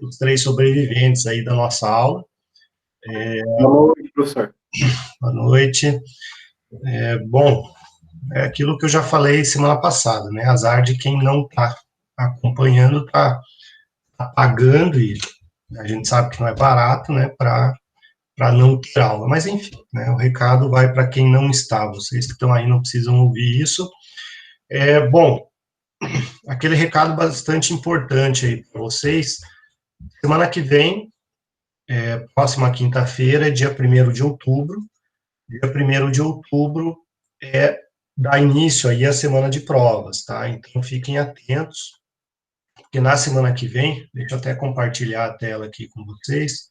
os 3 sobreviventes aí da nossa aula. Boa noite, professor. Boa noite. Bom, é aquilo que eu já falei semana passada, né? Azar de quem não está acompanhando, está pagando, e a gente sabe que não é barato, né? Para não ter aula. Mas, enfim, né? O recado vai para quem não está. Vocês que estão aí não precisam ouvir isso. Bom, aquele recado bastante importante aí para vocês. Semana que vem, próxima quinta-feira, dia 1º de outubro. Dia 1º de outubro dá início aí a semana de provas, tá? Então, fiquem atentos, porque na semana que vem, deixa eu até compartilhar a tela aqui com vocês,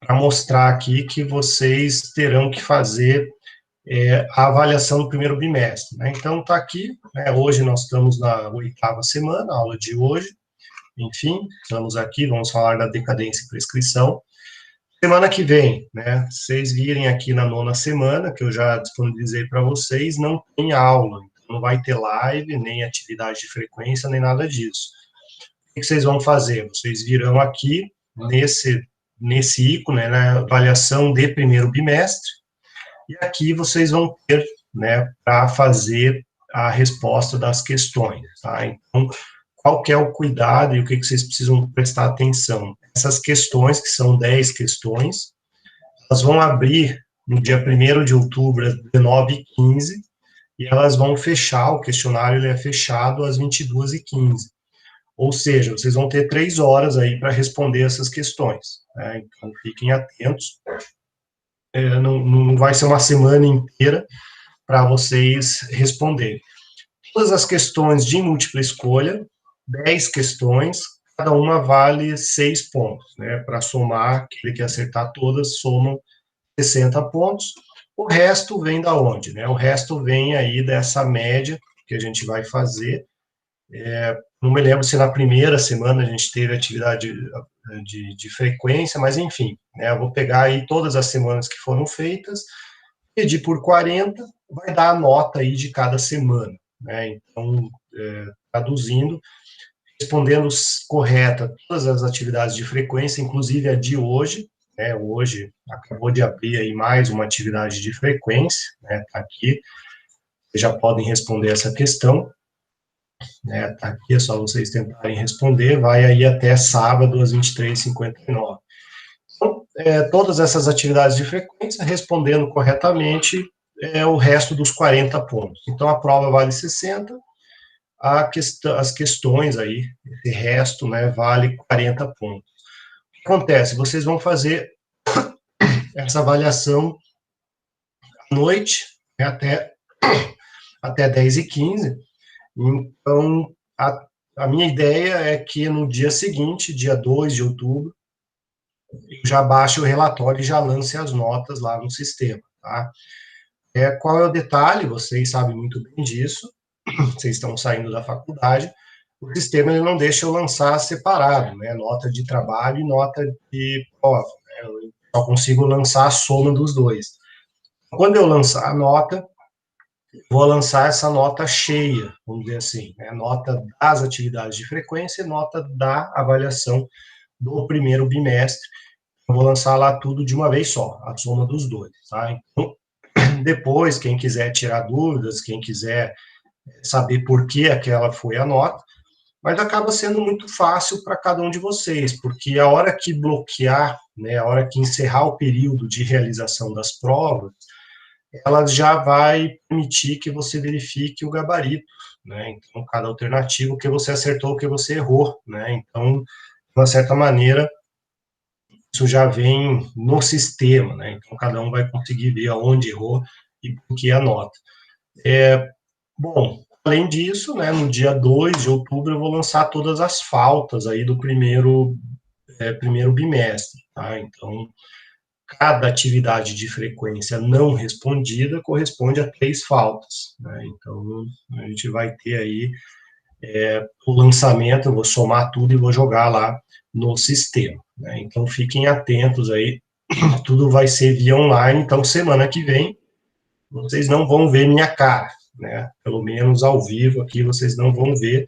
para mostrar aqui que vocês terão que fazer a avaliação do primeiro bimestre, né? Então, tá aqui, né? Hoje nós estamos na 8ª semana, a aula de hoje, enfim, estamos aqui, vamos falar da decadência e prescrição. Semana que vem, né, vocês virem aqui na 9ª semana, que eu já disponibilizei para vocês, não tem aula, então não vai ter live, nem atividade de frequência, nem nada disso. O que vocês vão fazer? Vocês virão aqui, nesse ícone, né, avaliação de primeiro bimestre, e aqui vocês vão ter, né, para fazer a resposta das questões, tá? Então, qual que é o cuidado e o que vocês precisam prestar atenção? Essas questões, que são 10 questões, elas vão abrir no dia 1º de outubro, às 19h15, e elas vão fechar, o questionário ele é fechado às 22h15. Ou seja, vocês vão ter 3 horas aí para responder essas questões, né? Então, fiquem atentos. Não vai ser uma semana inteira para vocês responderem. Todas as questões de múltipla escolha, 10 questões, cada uma vale 6 pontos, né? Para somar, aquele que acertar todas, somam 60 pontos. O resto vem da onde, né? O resto vem aí dessa média que a gente vai fazer. Não me lembro se na primeira semana a gente teve atividade de frequência, mas enfim, né? Eu vou pegar aí todas as semanas que foram feitas, dividir por 40, vai dar a nota aí de cada semana, né? Então, traduzindo, respondendo correta todas as atividades de frequência, inclusive a de hoje, né? Hoje acabou de abrir aí mais uma atividade de frequência, né? Tá aqui, vocês já podem responder essa questão, né? Tá aqui, é só vocês tentarem responder, vai aí até sábado às 23h59. Então, todas essas atividades de frequência, respondendo corretamente, o resto dos 40 pontos. Então, a prova vale 60, as questões aí, esse resto, né, vale 40 pontos. O que acontece? Vocês vão fazer essa avaliação à noite, né, até 10h15. Então, a minha ideia é que no dia seguinte, dia 2 de outubro, eu já baixe o relatório e já lance as notas lá no sistema, tá? Qual é o detalhe? Vocês sabem muito bem disso, vocês estão saindo da faculdade, o sistema ele não deixa eu lançar separado, né? Nota de trabalho e nota de prova, né? Eu só consigo lançar a soma dos dois. Quando eu lançar a nota, vou lançar essa nota cheia, vamos dizer assim, né? Nota das atividades de frequência e nota da avaliação do primeiro bimestre. Eu vou lançar lá tudo de uma vez só, a soma dos dois, tá? Então, depois, quem quiser tirar dúvidas, quem quiser saber por que aquela foi a nota, mas acaba sendo muito fácil para cada um de vocês, porque a hora que bloquear, né, a hora que encerrar o período de realização das provas, ela já vai permitir que você verifique o gabarito, né? Então, cada alternativa, o que você acertou, o que você errou, né? Então, de uma certa maneira, isso já vem no sistema, né? Então, cada um vai conseguir ver aonde errou e por que a nota. Bom, além disso, né, no dia 2 de outubro, eu vou lançar todas as faltas aí do primeiro bimestre, tá? Então, cada atividade de frequência não respondida corresponde a 3 faltas, né? Então, a gente vai ter aí o lançamento, eu vou somar tudo e vou jogar lá no sistema, né? Então, fiquem atentos aí, tudo vai ser via online, então, semana que vem, vocês não vão ver minha cara, né? Pelo menos ao vivo aqui, vocês não vão ver.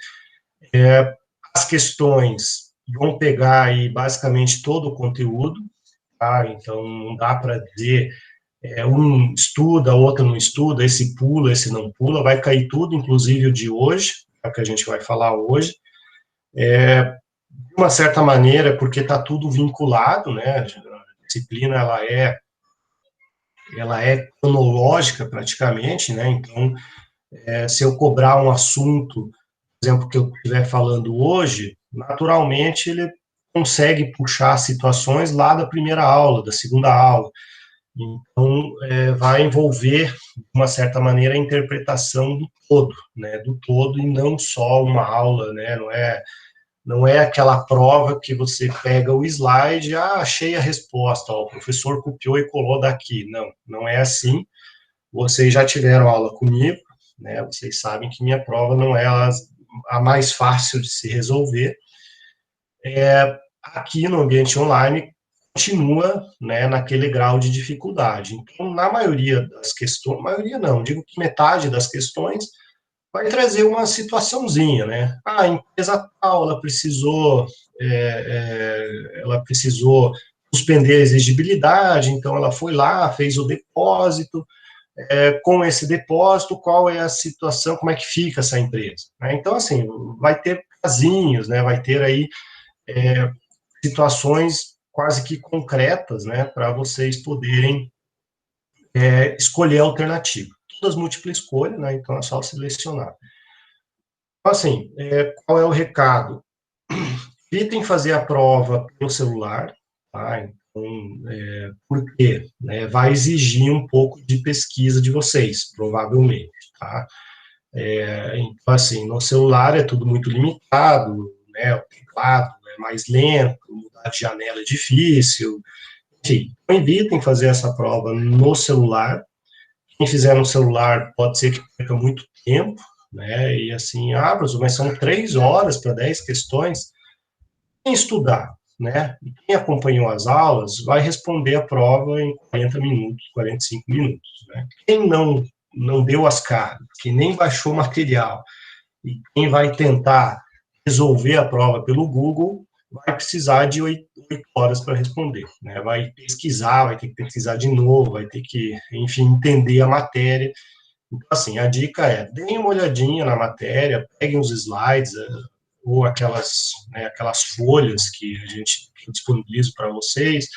As questões vão pegar aí basicamente todo o conteúdo, tá? Então não dá para dizer um estuda, outro não estuda, esse pula, esse não pula, vai cair tudo, inclusive o de hoje, é o que a gente vai falar hoje. De uma certa maneira, porque está tudo vinculado, né? A disciplina ela é cronológica praticamente, né? Então, se eu cobrar um assunto, por exemplo, que eu estiver falando hoje, naturalmente ele consegue puxar situações lá da primeira aula, da segunda aula. Então, vai envolver, de uma certa maneira, a interpretação do todo, né? Do todo e não só uma aula, né? Não é aquela prova que você pega o slide, achei a resposta, ó, o professor copiou e colou daqui. Não, não é assim. Vocês já tiveram aula comigo, né? Vocês sabem que minha prova não é a mais fácil de se resolver. Aqui no ambiente online continua, né, naquele grau de dificuldade. Então, na maioria das questões, maioria não, digo que metade das questões vai trazer uma situaçãozinha, né? A empresa tal, ela precisou suspender a exigibilidade, então ela foi lá, fez o depósito, com esse depósito, qual é a situação, como é que fica essa empresa? Né? Então, assim, vai ter casinhos, né? Vai ter aí situações quase que concretas, né? Para vocês poderem escolher a alternativa. Todas múltipla escolha, né? Então é só selecionar. Então, assim, qual é o recado? Evitem fazer a prova pelo celular, tá? Então, por quê? Né? Vai exigir um pouco de pesquisa de vocês, provavelmente, tá? Então, assim, no celular é tudo muito limitado, né? O teclado é mais lento, mudar de janela é difícil, enfim. Então, evitem fazer essa prova no celular. Quem fizer no celular pode ser que perca muito tempo, né? E assim, professor, mas são 3 horas para 10 questões. Quem estudar, né? E quem acompanhou as aulas vai responder a prova em 40 minutos, 45 minutos, né? Quem não deu as caras, quem nem baixou o material e quem vai tentar resolver a prova pelo Google vai precisar de 8 horas para responder, né? Vai pesquisar, vai ter que pesquisar de novo, vai ter que, enfim, entender a matéria. Então, assim, a dica é, deem uma olhadinha na matéria, peguem os slides, ou aquelas folhas que a gente disponibiliza para vocês,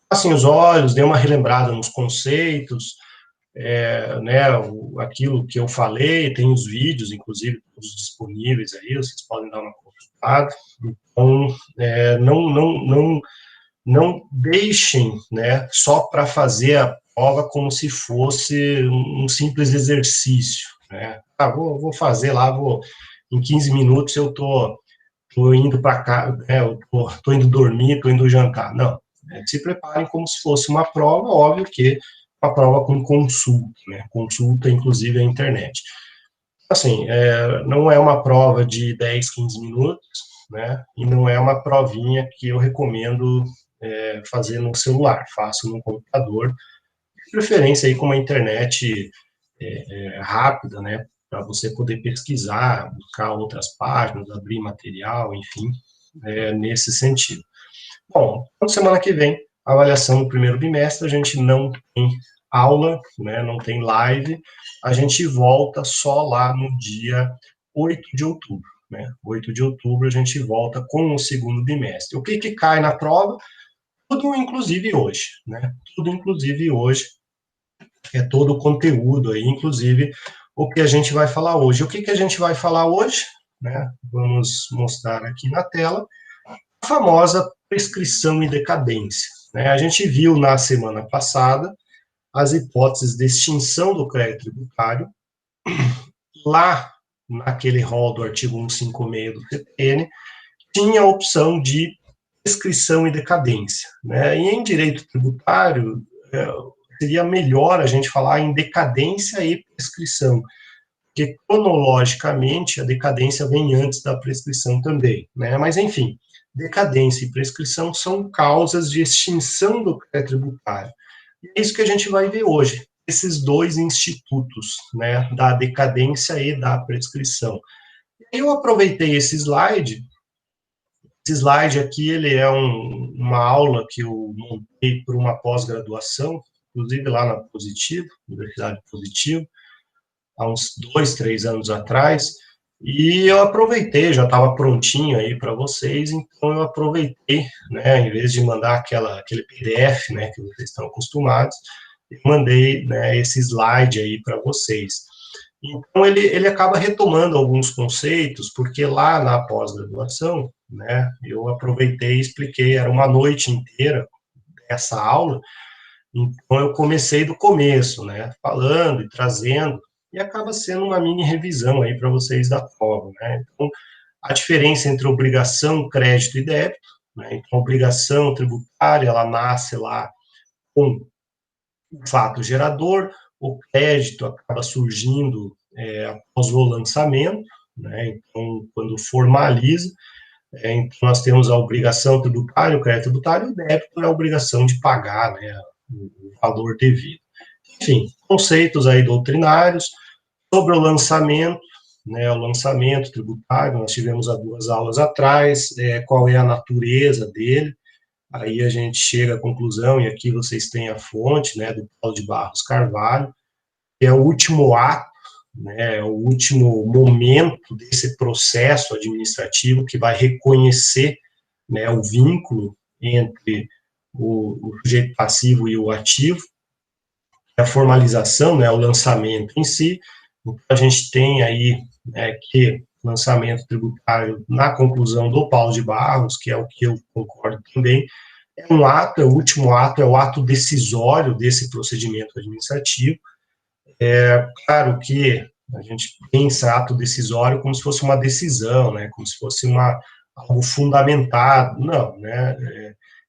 passem os olhos, dêem uma relembrada nos conceitos, né, aquilo que eu falei, tem os vídeos, inclusive, todos disponíveis aí, vocês podem dar uma consultada. Então, não deixem, né, só para fazer a prova como se fosse um simples exercício, né? Vou fazer lá, em 15 minutos eu tô indo para cá, né, eu tô indo dormir, tô indo jantar. Não, se preparem como se fosse uma prova, óbvio que uma prova com consulta, né? Consulta, inclusive, a internet. Assim, não é uma prova de 10, 15 minutos, né? E não é uma provinha que eu recomendo fazer no celular, faço no computador, de preferência aí com uma internet rápida, né? Para você poder pesquisar, buscar outras páginas, abrir material, enfim, nesse sentido. Bom, então, semana que vem, avaliação do primeiro bimestre, a gente não tem aula, né, não tem live, a gente volta só lá no dia 8 de outubro, né, 8 de outubro a gente volta com o segundo bimestre. O que cai na prova? Tudo inclusive hoje, né, tudo inclusive hoje, todo o conteúdo aí, inclusive o que a gente vai falar hoje. O que a gente vai falar hoje, né, vamos mostrar aqui na tela, a famosa prescrição e decadência. Né? A gente viu na semana passada as hipóteses de extinção do crédito tributário, lá naquele rol do artigo 156 do CPN, tinha a opção de prescrição e decadência. Né? E em direito tributário, seria melhor a gente falar em decadência e prescrição, porque cronologicamente a decadência vem antes da prescrição também. Né? Mas, enfim, decadência e prescrição são causas de extinção do crédito tributário. E é isso que a gente vai ver hoje, esses dois institutos, né, da decadência e da prescrição. Eu aproveitei esse Esse slide aqui, ele é uma aula que eu montei para uma pós-graduação, inclusive lá na Positivo, Universidade Positivo, há uns 2, 3 anos atrás, e eu aproveitei, já estava prontinho aí para vocês, então eu aproveitei, né, em vez de mandar aquele PDF, né, que vocês estão acostumados, eu mandei, né, esse slide aí para vocês. Então, ele acaba retomando alguns conceitos, porque lá na pós-graduação, né, eu aproveitei e expliquei, era uma noite inteira essa aula, então eu comecei do começo, né, falando e trazendo, e acaba sendo uma mini revisão aí para vocês da prova, né. Então, a diferença entre obrigação, crédito e débito, né, então a obrigação tributária, ela nasce lá com o fato gerador, o crédito acaba surgindo após o lançamento, né, então, quando formaliza, então nós temos a obrigação tributária, o crédito tributário, e o débito é a obrigação de pagar, né, o valor devido. Enfim, conceitos aí doutrinários. Sobre o lançamento, né, o lançamento tributário, nós tivemos há 2 aulas atrás, qual é a natureza dele, aí a gente chega à conclusão, e aqui vocês têm a fonte, né, do Paulo de Barros Carvalho, que é o último ato, né, é o último momento desse processo administrativo que vai reconhecer, né, o vínculo entre o sujeito passivo e o ativo, a formalização, né, o lançamento em si. Então, a gente tem aí, né, que lançamento tributário, na conclusão do Paulo de Barros, que é o que eu concordo também, é um ato, é o último ato, é o ato decisório desse procedimento administrativo. Claro que a gente pensa ato decisório como se fosse uma decisão, né, como se fosse algo fundamentado. Não, né,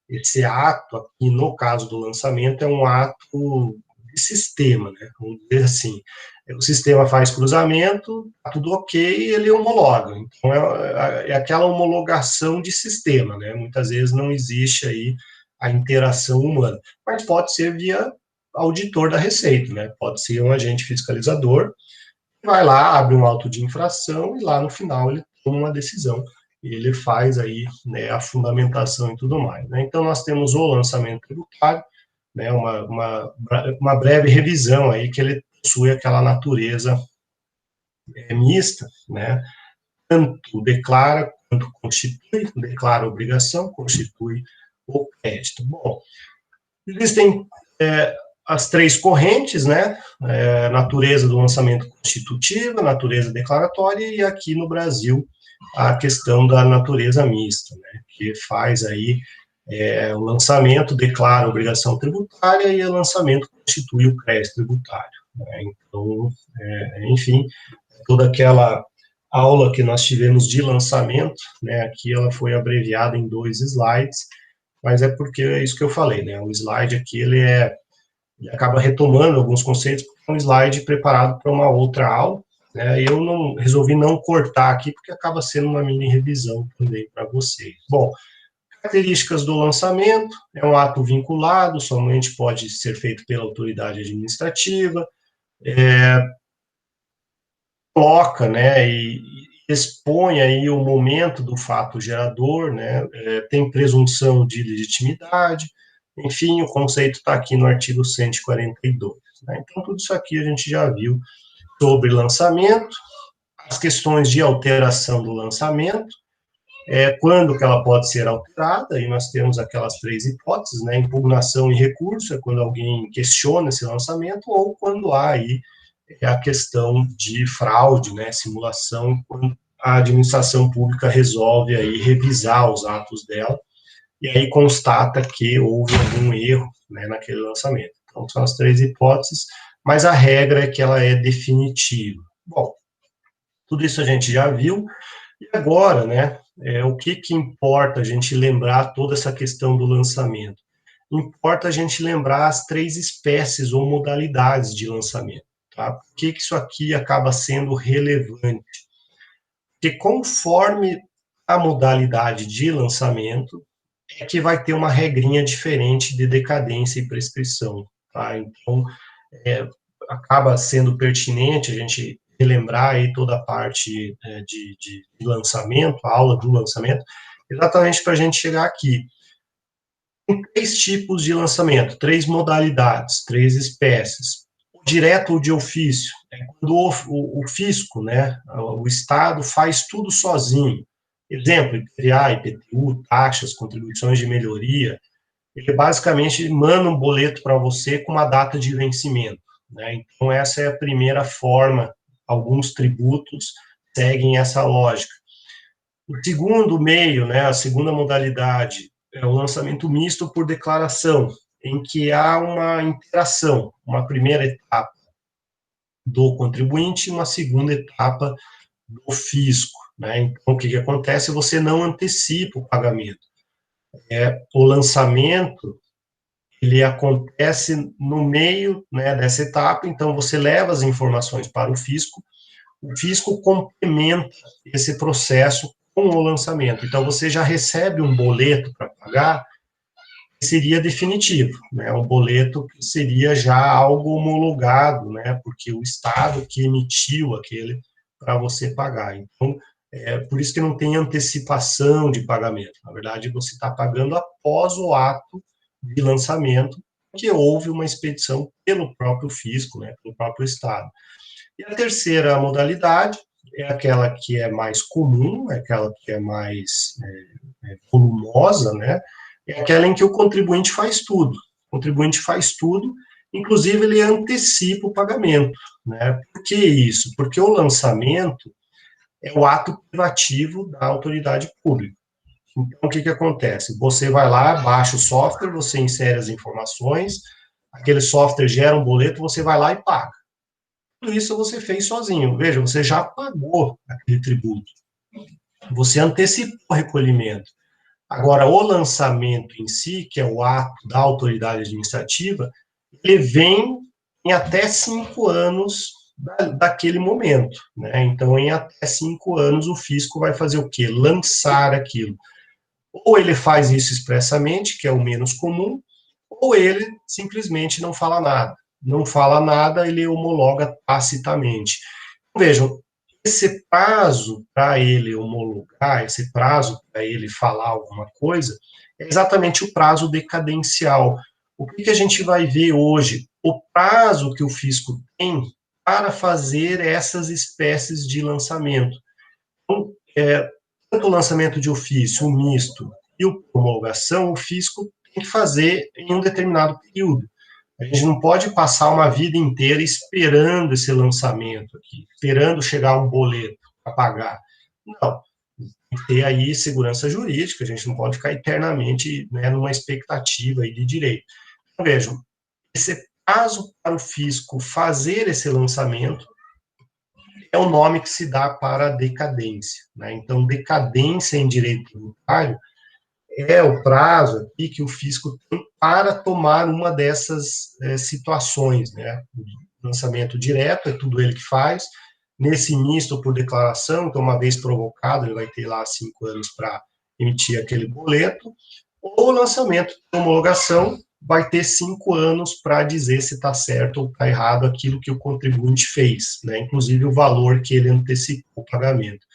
esse ato aqui, no caso do lançamento, é um ato de sistema, né, vamos dizer assim. O sistema faz cruzamento, tá tudo ok, ele homologa. Então, é aquela homologação de sistema, né, muitas vezes não existe aí a interação humana, mas pode ser via auditor da Receita, né, pode ser um agente fiscalizador, vai lá, abre um auto de infração e lá no final ele toma uma decisão, e ele faz aí, né, a fundamentação e tudo mais, né. Então, nós temos o lançamento tributário, né, uma breve revisão aí, que ele possui aquela natureza mista, né, tanto declara quanto constitui, declara a obrigação, constitui o crédito. Bom, existem as 3 correntes, né, natureza do lançamento constitutiva, natureza declaratória, e aqui no Brasil a questão da natureza mista, né, que faz aí o lançamento declara a obrigação tributária e o lançamento constitui o crédito tributário, né. Então, enfim, toda aquela aula que nós tivemos de lançamento, né, aqui ela foi abreviada em 2 slides, mas é porque é isso que eu falei, né, o slide aqui ele acaba retomando alguns conceitos, porque é um slide preparado para uma outra aula, né, e eu resolvi não cortar aqui, porque acaba sendo uma mini revisão também para vocês. Bom, características do lançamento: é um ato vinculado, somente pode ser feito pela autoridade administrativa, coloca, né, e expõe aí o momento do fato gerador, né, tem presunção de legitimidade, enfim, o conceito está aqui no artigo 142, né. Então, tudo isso aqui a gente já viu sobre lançamento, as questões de alteração do lançamento, quando que ela pode ser alterada, e nós temos aquelas 3 hipóteses, né, impugnação e recurso, é quando alguém questiona esse lançamento, ou quando há aí a questão de fraude, né, simulação, quando a administração pública resolve aí revisar os atos dela, e aí constata que houve algum erro, né, naquele lançamento. Então, são as 3 hipóteses, mas a regra é que ela é definitiva. Bom, tudo isso a gente já viu, e agora, né, o que importa a gente lembrar toda essa questão do lançamento? Importa a gente lembrar as 3 espécies ou modalidades de lançamento, tá? Por que isso aqui acaba sendo relevante? Porque conforme a modalidade de lançamento, é que vai ter uma regrinha diferente de decadência e prescrição, tá? Então, acaba sendo pertinente a gente relembrar aí toda a parte de lançamento, a aula do lançamento, exatamente para a gente chegar aqui. Tem 3 tipos de lançamento, 3 modalidades, 3 espécies. O direto ou de ofício, é quando o fisco, né, o Estado faz tudo sozinho. Exemplo, IPVA, IPTU, taxas, contribuições de melhoria. Ele basicamente manda um boleto para você com uma data de vencimento, né? Então, essa é a primeira forma. Alguns tributos seguem essa lógica. O segundo meio, né, a segunda modalidade, é o lançamento misto por declaração, em que há uma interação, uma primeira etapa do contribuinte e uma segunda etapa do fisco, né? Então, o que acontece? Você não antecipa o pagamento. O lançamento, ele acontece no meio, né, dessa etapa, então você leva as informações para o fisco complementa esse processo com o lançamento. Então, você já recebe um boleto para pagar, que seria definitivo, né? Um boleto que seria já algo homologado, né? Porque o Estado que emitiu aquele para você pagar. Então, por isso que não tem antecipação de pagamento. Na verdade, você está pagando após o ato de lançamento, que houve uma expedição pelo próprio fisco, né? Pelo próprio Estado. E a terceira modalidade é aquela que é mais comum, é aquela que é mais volumosa, né? É aquela em que o contribuinte faz tudo. O contribuinte faz tudo, inclusive ele antecipa o pagamento, né? Por que isso? Porque o lançamento é o ato privativo da autoridade pública. Então, o que acontece? Você vai lá, baixa o software, você insere as informações, aquele software gera um boleto, você vai lá e paga. Tudo isso você fez sozinho. Veja, você já pagou aquele tributo. Você antecipou o recolhimento. Agora, o lançamento em si, que é o ato da autoridade administrativa, ele vem em até 5 anos daquele momento, né? Então, em até 5 anos, o fisco vai fazer o quê? Lançar aquilo. Ou ele faz isso expressamente, que é o menos comum, ou ele simplesmente não fala nada. Não fala nada, ele homologa tacitamente. Vejam, esse prazo para ele homologar, esse prazo para ele falar alguma coisa, é exatamente o prazo decadencial. O que a gente vai ver hoje? O prazo que o fisco tem para fazer essas espécies de lançamento. Então, tanto o lançamento de ofício, o misto e o homologação, o fisco tem que fazer em um determinado período. A gente não pode passar uma vida inteira esperando esse lançamento aqui, esperando chegar um boleto para pagar. Não. Tem que ter aí segurança jurídica, a gente não pode ficar eternamente, né, numa expectativa aí de direito. Então, vejam, esse prazo para o fisco fazer esse lançamento é o nome que se dá para a decadência, né? Então, decadência em direito tributário é o prazo aqui que o fisco tem para tomar uma dessas situações, né? O lançamento direto é tudo ele que faz. Nesse misto por declaração, então, uma vez provocado, ele vai ter lá 5 anos para emitir aquele boleto. Ou o lançamento de homologação vai ter 5 anos para dizer se está certo ou está errado aquilo que o contribuinte fez, né? Inclusive o valor que ele antecipou o pagamento.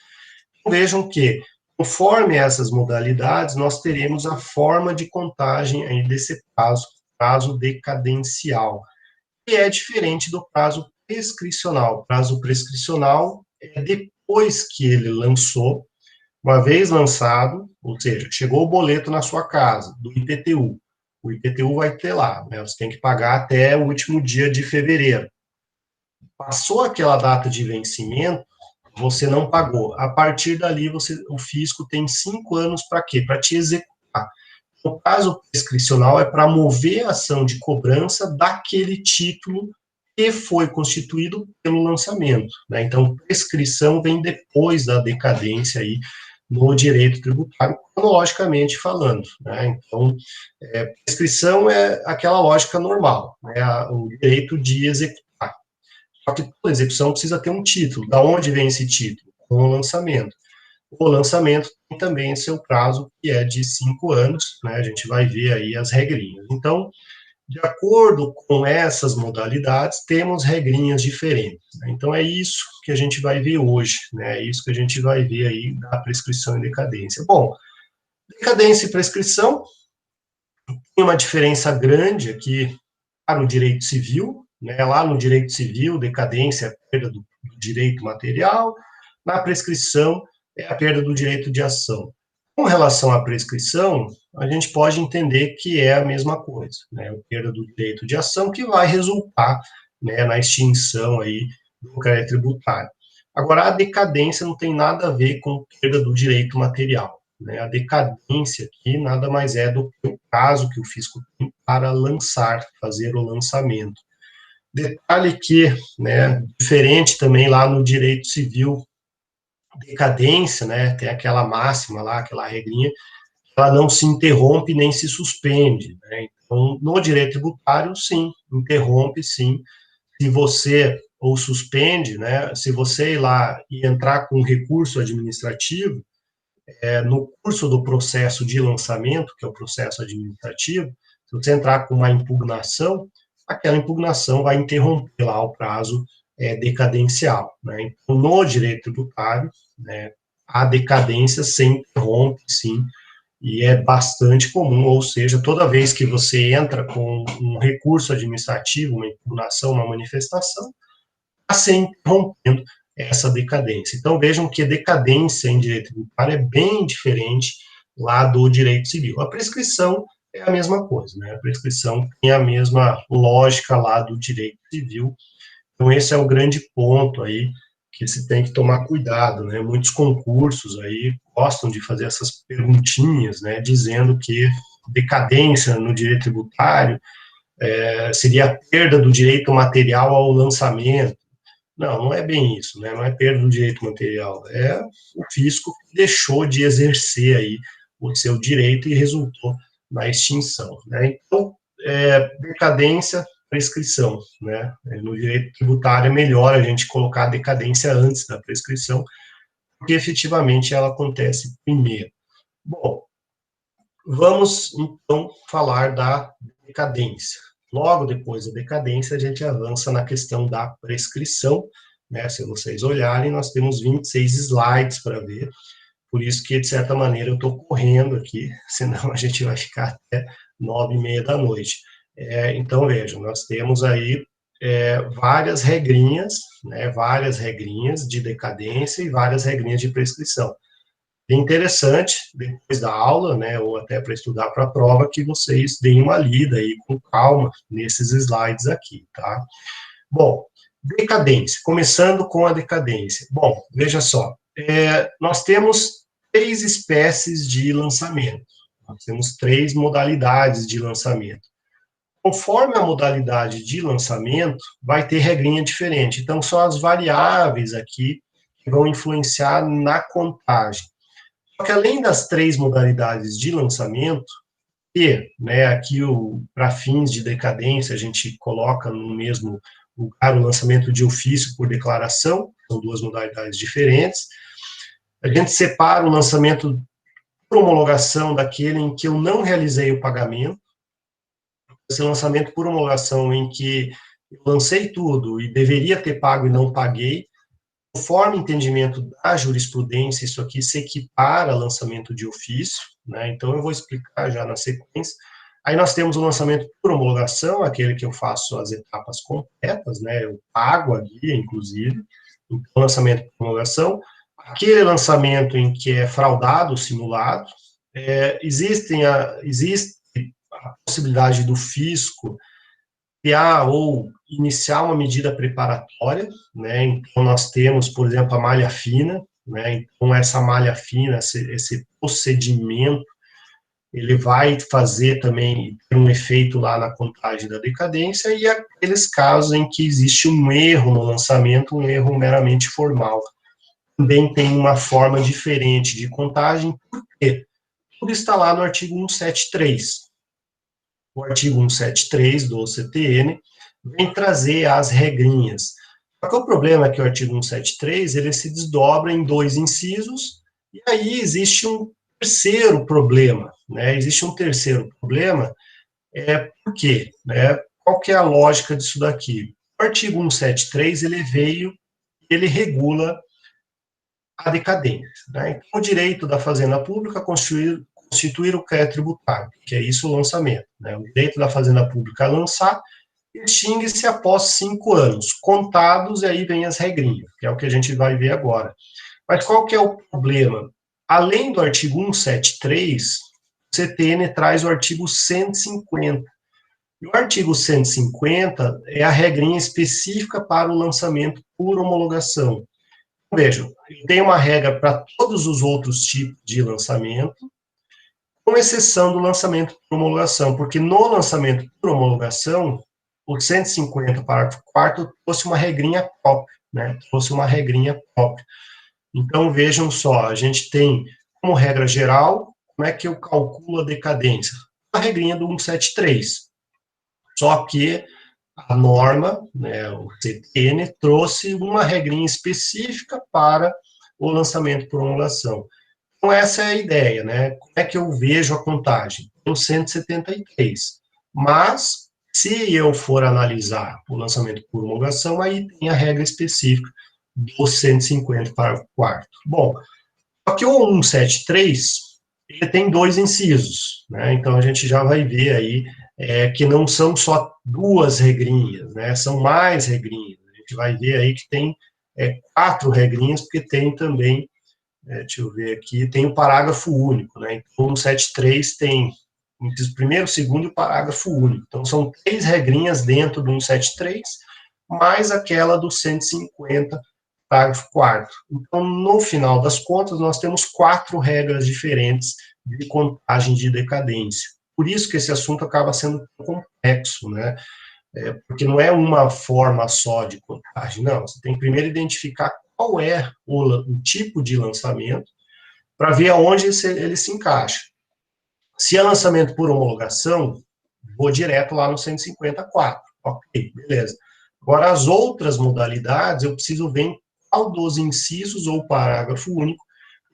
Então, vejam que conforme essas modalidades, nós teremos a forma de contagem aí desse prazo decadencial, que é diferente do prazo prescricional. O prazo prescricional é depois que ele lançou, uma vez lançado, ou seja, chegou o boleto na sua casa, do IPTU. O IPTU vai ter lá, né, você tem que pagar até o último dia de fevereiro. Passou aquela data de vencimento, você não pagou. A partir dali, o fisco tem 5 anos para quê? Para te executar. O prazo prescricional é para mover a ação de cobrança daquele título que foi constituído pelo lançamento, né? Então, prescrição vem depois da decadência aí no direito tributário, cronologicamente falando, né? Então, prescrição é aquela lógica normal, né? O direito de executar. Só que toda execução precisa ter um título. Da onde vem esse título? Com o lançamento. O lançamento tem também seu prazo, que é de 5 anos, né? A gente vai ver aí as regrinhas. Então, de acordo com essas modalidades, temos regrinhas diferentes, né? Então, é isso que a gente vai ver hoje, né? É isso que a gente vai ver aí da prescrição e decadência. Bom, Decadência e prescrição, tem uma diferença grande aqui para o direito civil, né? Lá no direito civil, decadência é a perda do direito material, na prescrição é a perda do direito de ação. Com relação à prescrição, a gente pode entender que é a mesma coisa, né? A perda do direito de ação que vai resultar, né, na extinção aí do crédito tributário. Agora, a decadência não tem nada a ver com perda do direito material, né? A decadência aqui nada mais é do que o prazo que o fisco tem para lançar, fazer o lançamento. Detalhe que, né, diferente também lá no direito civil, decadência, né, tem aquela máxima lá, aquela regrinha, ela não se interrompe nem se suspende, né? Então, no direito tributário, sim, interrompe, sim. Se você ou suspende, né, se você ir lá e entrar com recurso administrativo, no curso do processo de lançamento, que é o processo administrativo, se você entrar com uma impugnação, aquela impugnação vai interromper lá o prazo decadencial, né? Então, no direito tributário, né, a decadência se interrompe, sim, e é bastante comum, ou seja, toda vez que você entra com um recurso administrativo, uma impugnação, uma manifestação, está se interrompendo essa decadência. Então, vejam que a decadência em direito tributário é bem diferente lá do direito civil. A prescrição é a mesma coisa, né? A prescrição tem a mesma lógica lá do direito civil. Então, esse é o grande ponto aí que se tem que tomar cuidado, né? Muitos concursos aí gostam de fazer essas perguntinhas, né? Dizendo que decadência no direito tributário seria a perda do direito material ao lançamento. Não, não é bem isso, né? Não é perda do direito material, é o fisco que deixou de exercer aí o seu direito e resultou na extinção, né? Então, decadência, prescrição, né? No direito tributário é melhor a gente colocar a decadência antes da prescrição, porque efetivamente ela acontece primeiro. Bom, vamos então falar da decadência. Logo depois da decadência, a gente avança na questão da prescrição, né? Se vocês olharem, nós temos 26 slides para ver, por isso que, de certa maneira, eu estou correndo aqui, senão a gente vai ficar até 9h30 da noite. Então, vejam, nós temos aí várias regrinhas, né? Várias regrinhas de decadência e várias regrinhas de prescrição. É interessante, depois da aula, né, ou até para estudar para a prova, que vocês deem uma lida aí com calma nesses slides aqui, tá? Bom, decadência, começando com a decadência. Bom, veja só, nós temos 3 espécies de lançamento, nós temos 3 modalidades de lançamento. Conforme a modalidade de lançamento, vai ter regrinha diferente. Então, são as variáveis aqui que vão influenciar na contagem. Só que além das 3 modalidades de lançamento, e, né, aqui para fins de decadência a gente coloca no mesmo lugar o lançamento de ofício por declaração, são 2 modalidades diferentes. A gente separa o lançamento por homologação daquele em que eu não realizei o pagamento, esse lançamento por homologação em que eu lancei tudo e deveria ter pago e não paguei. Conforme o entendimento da jurisprudência, isso aqui se equipara a lançamento de ofício, né? Então eu vou explicar já na sequência. Aí nós temos o lançamento por homologação, aquele que eu faço as etapas completas, né? Eu pago a guia, inclusive. Então, lançamento por homologação. Aquele lançamento em que é fraudado, simulado. Existe a possibilidade do fisco criar ou iniciar uma medida preparatória, né? Então, nós temos, por exemplo, a malha fina, né? Então, essa malha fina, esse procedimento, ele vai fazer também um efeito lá na contagem da decadência e aqueles casos em que existe um erro no lançamento, um erro meramente formal. Também tem uma forma diferente de contagem, porque tudo está lá no artigo 173. O artigo 173 do CTN vem trazer as regrinhas. Só que o problema é que o artigo 173, ele se desdobra em 2 incisos, e aí existe um terceiro problema, né? Existe um terceiro problema, por quê? Né? Qual que é a lógica disso daqui? O artigo 173, ele regula a decadência, né? Então, o direito da fazenda pública constituir o crédito tributário, que é isso o lançamento, né? O direito da Fazenda Pública a lançar extingue-se após 5 anos, contados, e aí vem as regrinhas, que é o que a gente vai ver agora. Mas qual que é o problema? Além do artigo 173, o CTN traz o artigo 150. E o artigo 150 é a regrinha específica para o lançamento por homologação. Vejam, tem uma regra para todos os outros tipos de lançamento, com exceção do lançamento por homologação, porque no lançamento por homologação, o 150, parágrafo 4º, trouxe uma regrinha própria, né? Trouxe uma regrinha própria. Então, vejam só, a gente tem, como regra geral, como é que eu calculo a decadência? A regrinha do 173. Só que a norma, né, o CTN, trouxe uma regrinha específica para o lançamento por homologação. Então, essa é a ideia, né? Como é que eu vejo a contagem? No 173. Mas, se eu for analisar o lançamento por homologação, aí tem a regra específica do 150 para o quarto. Bom, só que o 173, ele tem 2 incisos, né? Então, a gente já vai ver aí que não são só 2 regrinhas, né? São mais regrinhas. A gente vai ver aí que tem 4 regrinhas, porque tem também, deixa eu ver aqui, tem o parágrafo único, né? Então, o 173 tem o inciso primeiro, segundo e o parágrafo único. Então, são 3 regrinhas dentro do 173, mais aquela do 150, parágrafo 4º. Então, no final das contas, nós temos 4 regras diferentes de contagem de decadência. Por isso que esse assunto acaba sendo complexo, né? Porque não é uma forma só de contagem, não. Você tem que primeiro identificar qual é o tipo de lançamento para ver aonde ele se encaixa. Se é lançamento por homologação, vou direto lá no 154. Ok, beleza. Agora, as outras modalidades, eu preciso ver em qual dos incisos ou parágrafo único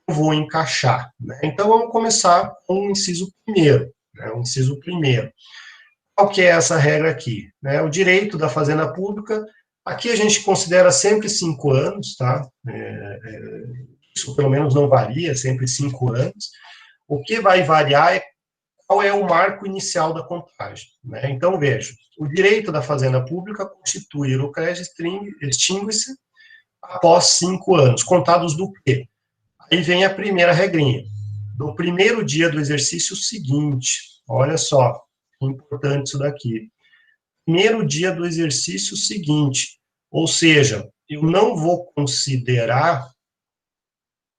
eu vou encaixar, né? Então, vamos começar com o inciso primeiro, né? O inciso primeiro. Qual que é essa regra aqui? Né? O direito da Fazenda Pública, aqui a gente considera sempre 5 anos, tá? Isso pelo menos não varia, sempre 5 anos. O que vai variar é qual é o marco inicial da contagem, né? Então, veja, o direito da Fazenda Pública constitui o crédito extingue-se após 5 anos, contados do quê? Aí vem a primeira regrinha, do primeiro dia do exercício seguinte. Olha só, importante isso daqui. Primeiro dia do exercício seguinte, ou seja, eu não vou considerar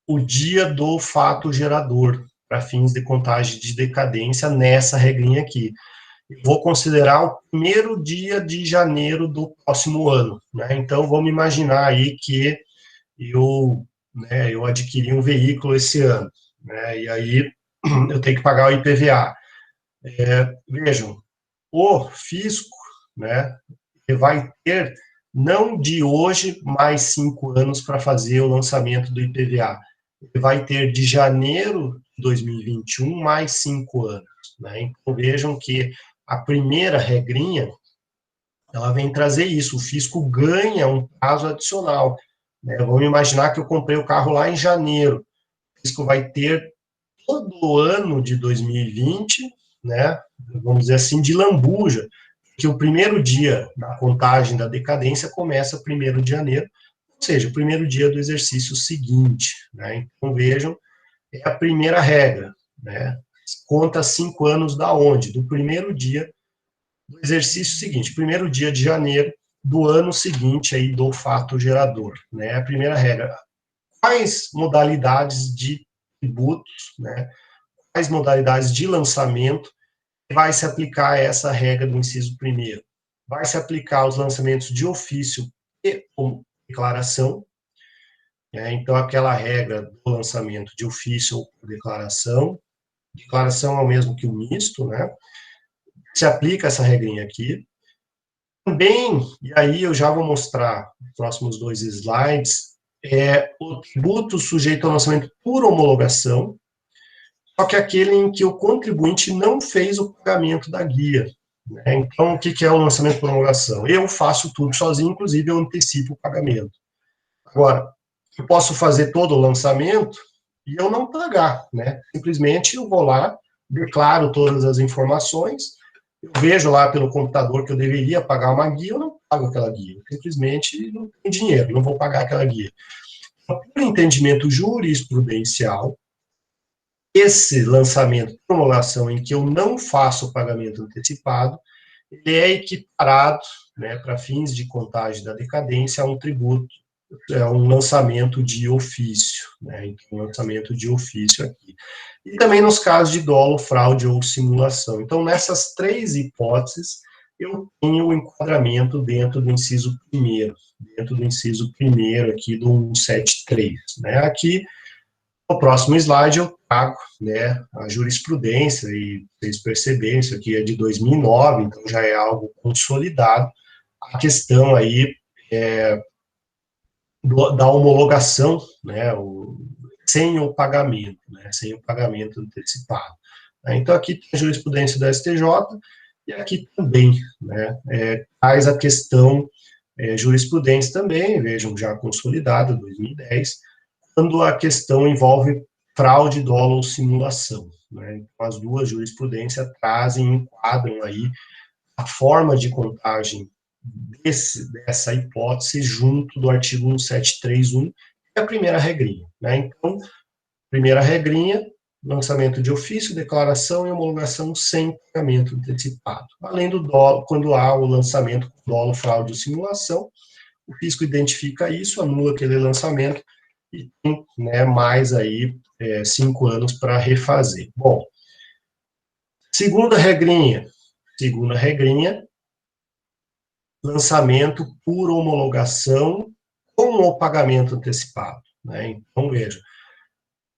o dia do fato gerador para fins de contagem de decadência nessa regrinha aqui. Eu vou considerar o primeiro dia de janeiro do próximo ano, né? Então, vamos imaginar aí que eu adquiri um veículo esse ano, né? E aí eu tenho que pagar o IPVA. Vejam, o fisco, né, vai ter, não de hoje, mais 5 anos para fazer o lançamento do IPVA. Ele vai ter de janeiro de 2021 mais 5 anos, né? Então, vejam que a primeira regrinha, ela vem trazer isso, o fisco ganha um prazo adicional, né? Vamos imaginar que eu comprei o carro lá em janeiro, o fisco vai ter todo o ano de 2020, né, vamos dizer assim, de lambuja, que o primeiro dia da contagem da decadência começa 1º de janeiro, ou seja, o primeiro dia do exercício seguinte, né? Então, vejam, é a primeira regra, né? Conta 5 anos da onde? Do primeiro dia do exercício seguinte, primeiro dia de janeiro do ano seguinte aí do fato gerador, né? A primeira regra. Quais modalidades de tributos, né? Quais modalidades de lançamento vai se aplicar essa regra do inciso primeiro? Vai se aplicar os lançamentos de ofício e com declaração, né? Então, aquela regra do lançamento de ofício ou por declaração é o mesmo que o misto, né? Se aplica essa regrinha aqui. Também, e aí eu já vou mostrar nos próximos 2 slides, o tributo sujeito ao lançamento por homologação, só que aquele em que o contribuinte não fez o pagamento da guia, né? Então, o que é o lançamento por homologação? Eu faço tudo sozinho, inclusive eu antecipo o pagamento. Agora, eu posso fazer todo o lançamento, e eu não pagar, né? Simplesmente eu vou lá, declaro todas as informações, eu vejo lá pelo computador que eu deveria pagar uma guia, eu não pago aquela guia. Eu simplesmente não tenho dinheiro, não vou pagar aquela guia. Então, por entendimento jurisprudencial, esse lançamento, promulgação em que eu não faço o pagamento antecipado, ele é equiparado, né, para fins de contagem da decadência, a um tributo, é um lançamento de ofício, né, então, um lançamento de ofício aqui. E também nos casos de dolo, fraude ou simulação. Então, nessas três hipóteses, eu tenho o enquadramento dentro do inciso primeiro aqui do 173, né, aqui, no próximo slide eu trago, né, a jurisprudência, e vocês perceberem, isso aqui é de 2009, então já é algo consolidado, a questão aí da homologação, né, sem o pagamento, né, sem o pagamento antecipado. Então aqui tem a jurisprudência da STJ, e aqui também, né, traz a questão jurisprudência também, vejam, já consolidada, 2010, quando a questão envolve fraude, dolo ou simulação, né? Então, as duas jurisprudências trazem, enquadram aí a forma de contagem dessa hipótese junto do artigo 1731, que é a primeira regrinha, né? Então, primeira regrinha, lançamento de ofício, declaração e homologação sem pagamento antecipado. Além do dolo, quando há o lançamento com dolo, fraude ou simulação, o fisco identifica isso, anula aquele lançamento e tem, né, mais aí 5 anos para refazer. Bom, segunda regrinha, lançamento por homologação com o pagamento antecipado, né? Então, veja,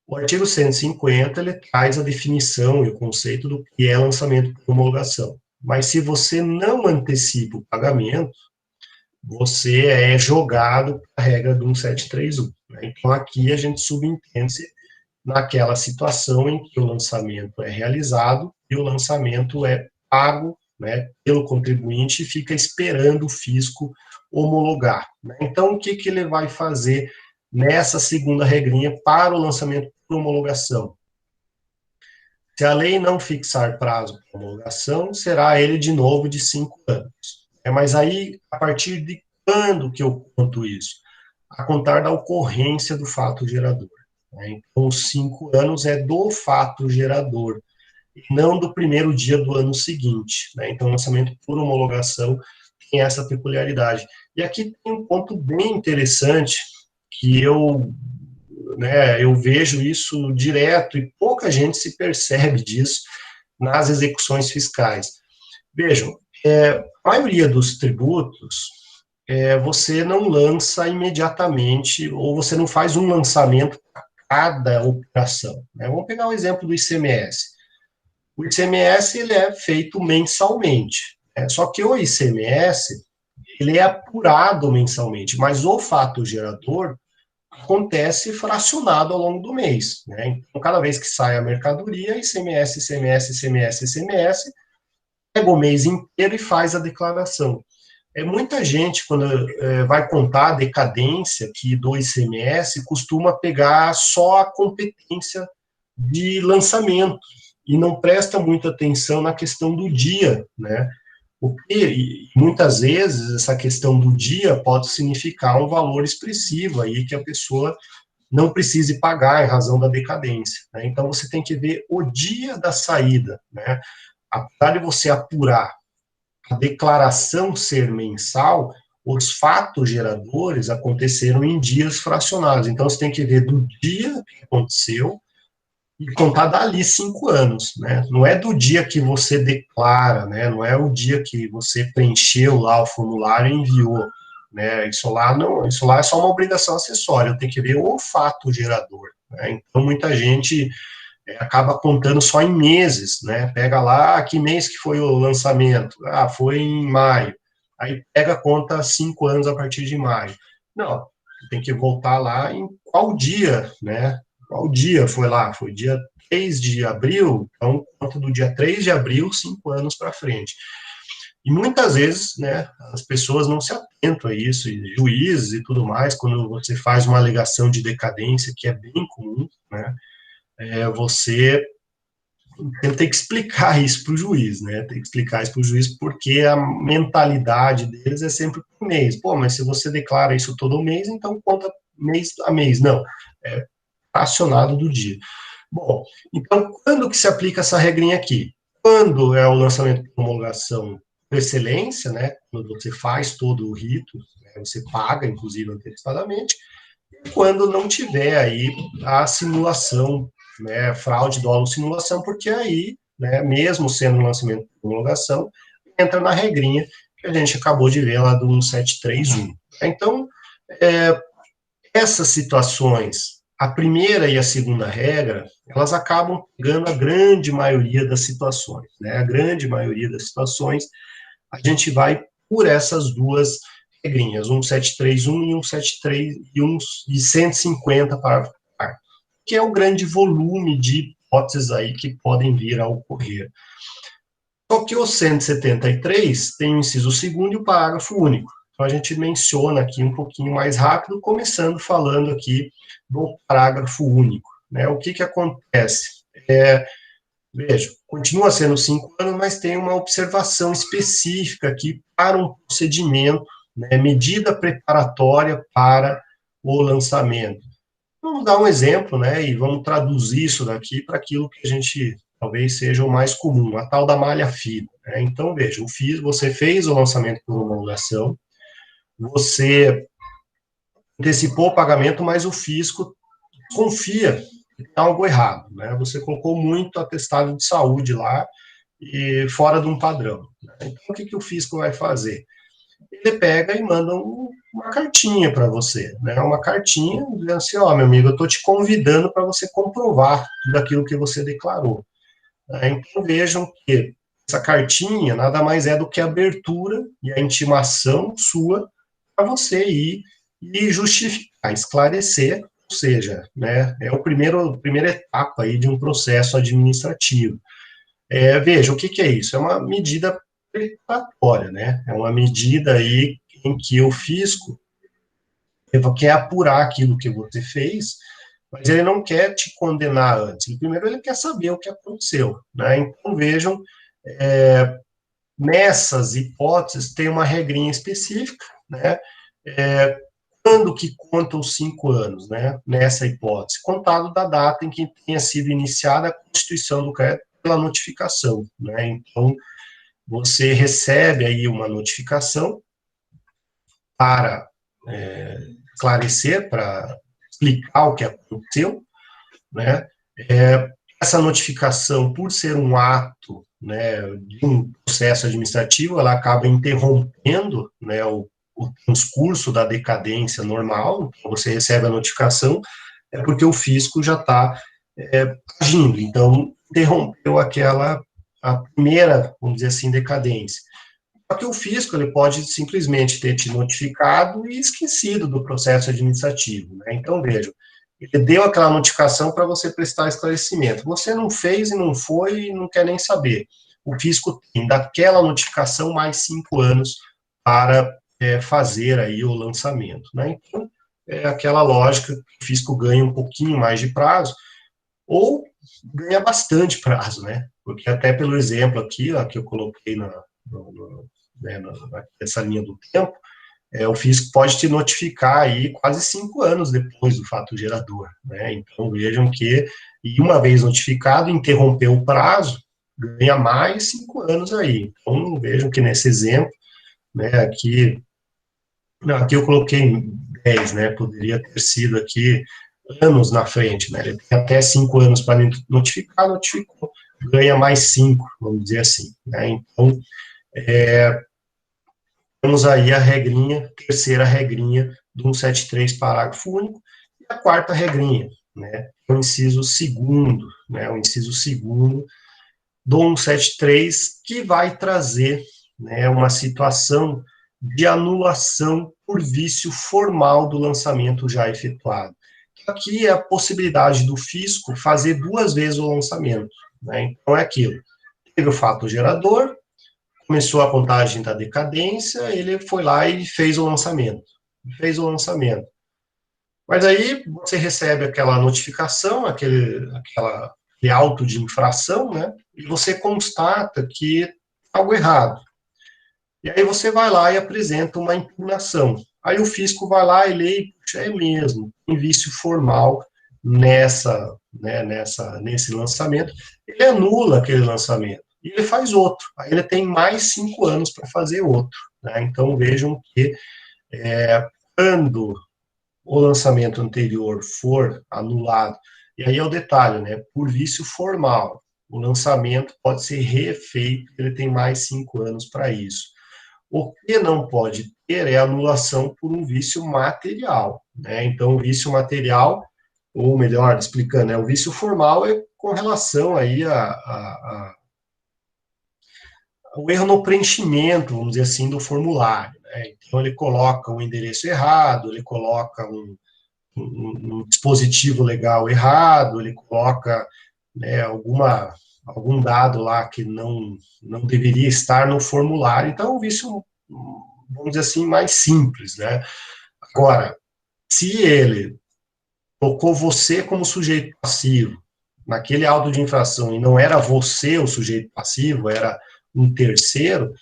o artigo 150, ele traz a definição e o conceito do que é lançamento por homologação. Mas se você não antecipa o pagamento, você é jogado para a regra do 1731. Né? Então, aqui a gente subentende-se naquela situação em que o lançamento é realizado e o lançamento é pago, né, pelo contribuinte e fica esperando o fisco homologar. Né? Então, o que ele vai fazer nessa segunda regrinha para o lançamento por homologação? Se a lei não fixar prazo para homologação, será ele de novo de 5 anos. Mas aí, a partir de quando que eu conto isso? A contar da ocorrência do fato gerador. Então, 5 anos é do fato gerador, e não do primeiro dia do ano seguinte. Então, o lançamento por homologação tem essa peculiaridade. E aqui tem um ponto bem interessante, que eu vejo isso direto, e pouca gente se percebe disso nas execuções fiscais. Vejam, a maioria dos tributos, você não lança imediatamente, ou você não faz um lançamento para cada operação. Né? Vamos pegar o exemplo do ICMS. O ICMS ele é feito mensalmente, só que o ICMS ele é apurado mensalmente, mas o fato gerador acontece fracionado ao longo do mês. Né? Então, cada vez que sai a mercadoria, ICMS, ICMS, ICMS, ICMS, pega o mês inteiro e faz a declaração. Muita gente, quando vai contar a decadência aqui do ICMS, costuma pegar só a competência de lançamento e não presta muita atenção na questão do dia, né? Porque muitas vezes essa questão do dia pode significar um valor expressivo aí que a pessoa não precise pagar em razão da decadência. Né? Então você tem que ver o dia da saída, né? Apesar de você apurar a declaração ser mensal, os fatos geradores aconteceram em dias fracionados. Então, você tem que ver do dia que aconteceu e contar dali 5 anos, né? Não é do dia que você declara, né? Não é o dia que você preencheu lá o formulário e enviou, né? Isso lá não, isso lá é só uma obrigação acessória. Eu tenho que ver o fato gerador, né? Então, muita gente acaba contando só em meses, né? Pega lá, que mês que foi o lançamento? Ah, foi em maio. Aí pega, conta 5 anos a partir de maio. Não, tem que voltar lá em qual dia, né? Qual dia foi lá? Foi dia 3 de abril, então conta do dia 3 de abril, 5 anos para frente. E muitas vezes, né, as pessoas não se atentam a isso, e juízes e tudo mais, quando você faz uma alegação de decadência, que é bem comum, né, você tem que explicar isso para o juiz, né, tem que explicar isso para o juiz, porque a mentalidade deles é sempre por mês. Pô, mas se você declara isso todo mês, então conta mês a mês. Não, é fracionado do dia. Bom, então, quando que se aplica essa regrinha aqui? Quando é o lançamento de homologação por excelência, né, quando você faz todo o rito, né, você paga, inclusive, antecipadamente, e quando não tiver aí a simulação, né, fraude, dolo, simulação, porque aí, né, mesmo sendo um lançamento de homologação, entra na regrinha que a gente acabou de ver lá do 1731. Então, é, essas situações, a primeira e a segunda regra, elas acabam pegando a grande maioria das situações, né? A grande maioria das situações, a gente vai por essas duas regrinhas, 1731 e 173 e 150 para que é o grande volume de hipóteses aí que podem vir a ocorrer. Só que o 173 tem o inciso segundo e o parágrafo único. Então, a gente menciona aqui um pouquinho mais rápido, começando falando aqui do parágrafo único. Né? O que, que acontece? Veja, continua sendo 5 anos, mas tem uma observação específica aqui para um procedimento, né, medida preparatória para o lançamento. Vamos dar um exemplo, né, e vamos traduzir isso daqui para aquilo que a gente talvez seja o mais comum, a tal da malha fina. Né? Então, veja, você fez o lançamento por homologação, você antecipou o pagamento, mas o fisco confia que tem algo errado, né? Você colocou muito atestado de saúde lá e fora de um padrão. Né? Então, o que, que o fisco vai fazer? Ele pega e manda uma cartinha para você, né? Uma cartinha dizendo assim, ó, meu amigo, eu estou te convidando para você comprovar tudo aquilo que você declarou. Né? Então, vejam que essa cartinha nada mais é do que a abertura e a intimação sua para você ir e justificar, esclarecer, ou seja, né, é a primeira etapa aí de um processo administrativo. Veja, o que, que é isso? É uma medida preparatória, né? É uma medida aí em que o fisco quer apurar aquilo que você fez, mas ele não quer te condenar antes. Primeiro, ele quer saber o que aconteceu, né? Então, vejam, nessas hipóteses tem uma regrinha específica, né? Quando que contam os 5 anos, né? Nessa hipótese, contado da data em que tenha sido iniciada a constituição do crédito pela notificação, né? Então, você recebe aí uma notificação para esclarecer, para explicar o que aconteceu, né? Essa notificação, por ser um ato, né, de um processo administrativo, ela acaba interrompendo, né, o transcurso da decadência normal. Então, você recebe a notificação, é porque o fisco já está agindo, então interrompeu a primeira, vamos dizer assim, decadência. Só que o fisco ele pode simplesmente ter te notificado e esquecido do processo administrativo. Né? Então, veja, ele deu aquela notificação para você prestar esclarecimento. Você não fez e não foi e não quer nem saber. O fisco tem daquela notificação mais 5 anos para fazer aí o lançamento. Né? Então, é aquela lógica que o fisco ganha um pouquinho mais de prazo, ou ganha bastante prazo, né? Porque até pelo exemplo aqui, ó, que eu coloquei nessa linha do tempo, o fisco pode te notificar aí quase 5 anos depois do fato gerador, né? Então vejam que, e uma vez notificado, interrompeu o prazo, ganha mais 5 anos aí. Então vejam que nesse exemplo, né, aqui eu coloquei 10, né? Poderia ter sido aqui anos na frente, né? Ele tem até 5 anos para notificar, notificou, ganha mais 5, vamos dizer assim, né? Então, temos aí a regrinha, terceira regrinha do 173, parágrafo único, e a quarta regrinha, né? O inciso segundo, né? O inciso segundo do 173, que vai trazer, né, uma situação de anulação por vício formal do lançamento já efetuado. Aqui é a possibilidade do fisco fazer 2 vezes o lançamento, né? Então é aquilo. Teve o fato gerador, começou a contagem da decadência, ele foi lá e fez o lançamento. Mas aí você recebe aquela notificação, aquele auto de infração, né? E você constata que algo errado. E aí você vai lá e apresenta uma impugnação. Aí o fisco vai lá e lê, puxa, é mesmo, tem vício formal nesse lançamento. Ele anula aquele lançamento e ele faz outro. Aí ele tem mais 5 anos para fazer outro. Né? Então vejam que quando o lançamento anterior for anulado, e aí é o detalhe, né? Por vício formal, o lançamento pode ser refeito, ele tem mais 5 anos para isso. O que não pode ter é anulação por um vício material. Né? Então, o vício material, ou melhor, explicando, o vício formal é com relação aí o erro no preenchimento, vamos dizer assim, do formulário. Né? Então, ele coloca o endereço errado, ele coloca um dispositivo legal errado, ele coloca algum dado lá que não deveria estar no formulário. Então, é um vício, vamos dizer assim, mais simples, né? Agora, se ele colocou você como sujeito passivo naquele auto de infração e não era você o sujeito passivo, era um terceiro,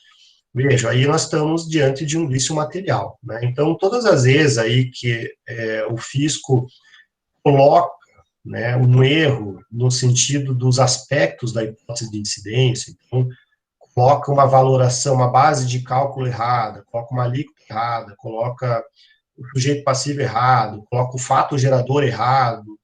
veja, aí nós estamos diante de um vício material. Né? Então, todas as vezes aí que o fisco coloca um erro no sentido dos aspectos da hipótese de incidência, então, coloca uma valoração, uma base de cálculo errada, coloca uma alíquota errada, coloca o sujeito passivo errado, coloca o fato gerador errado,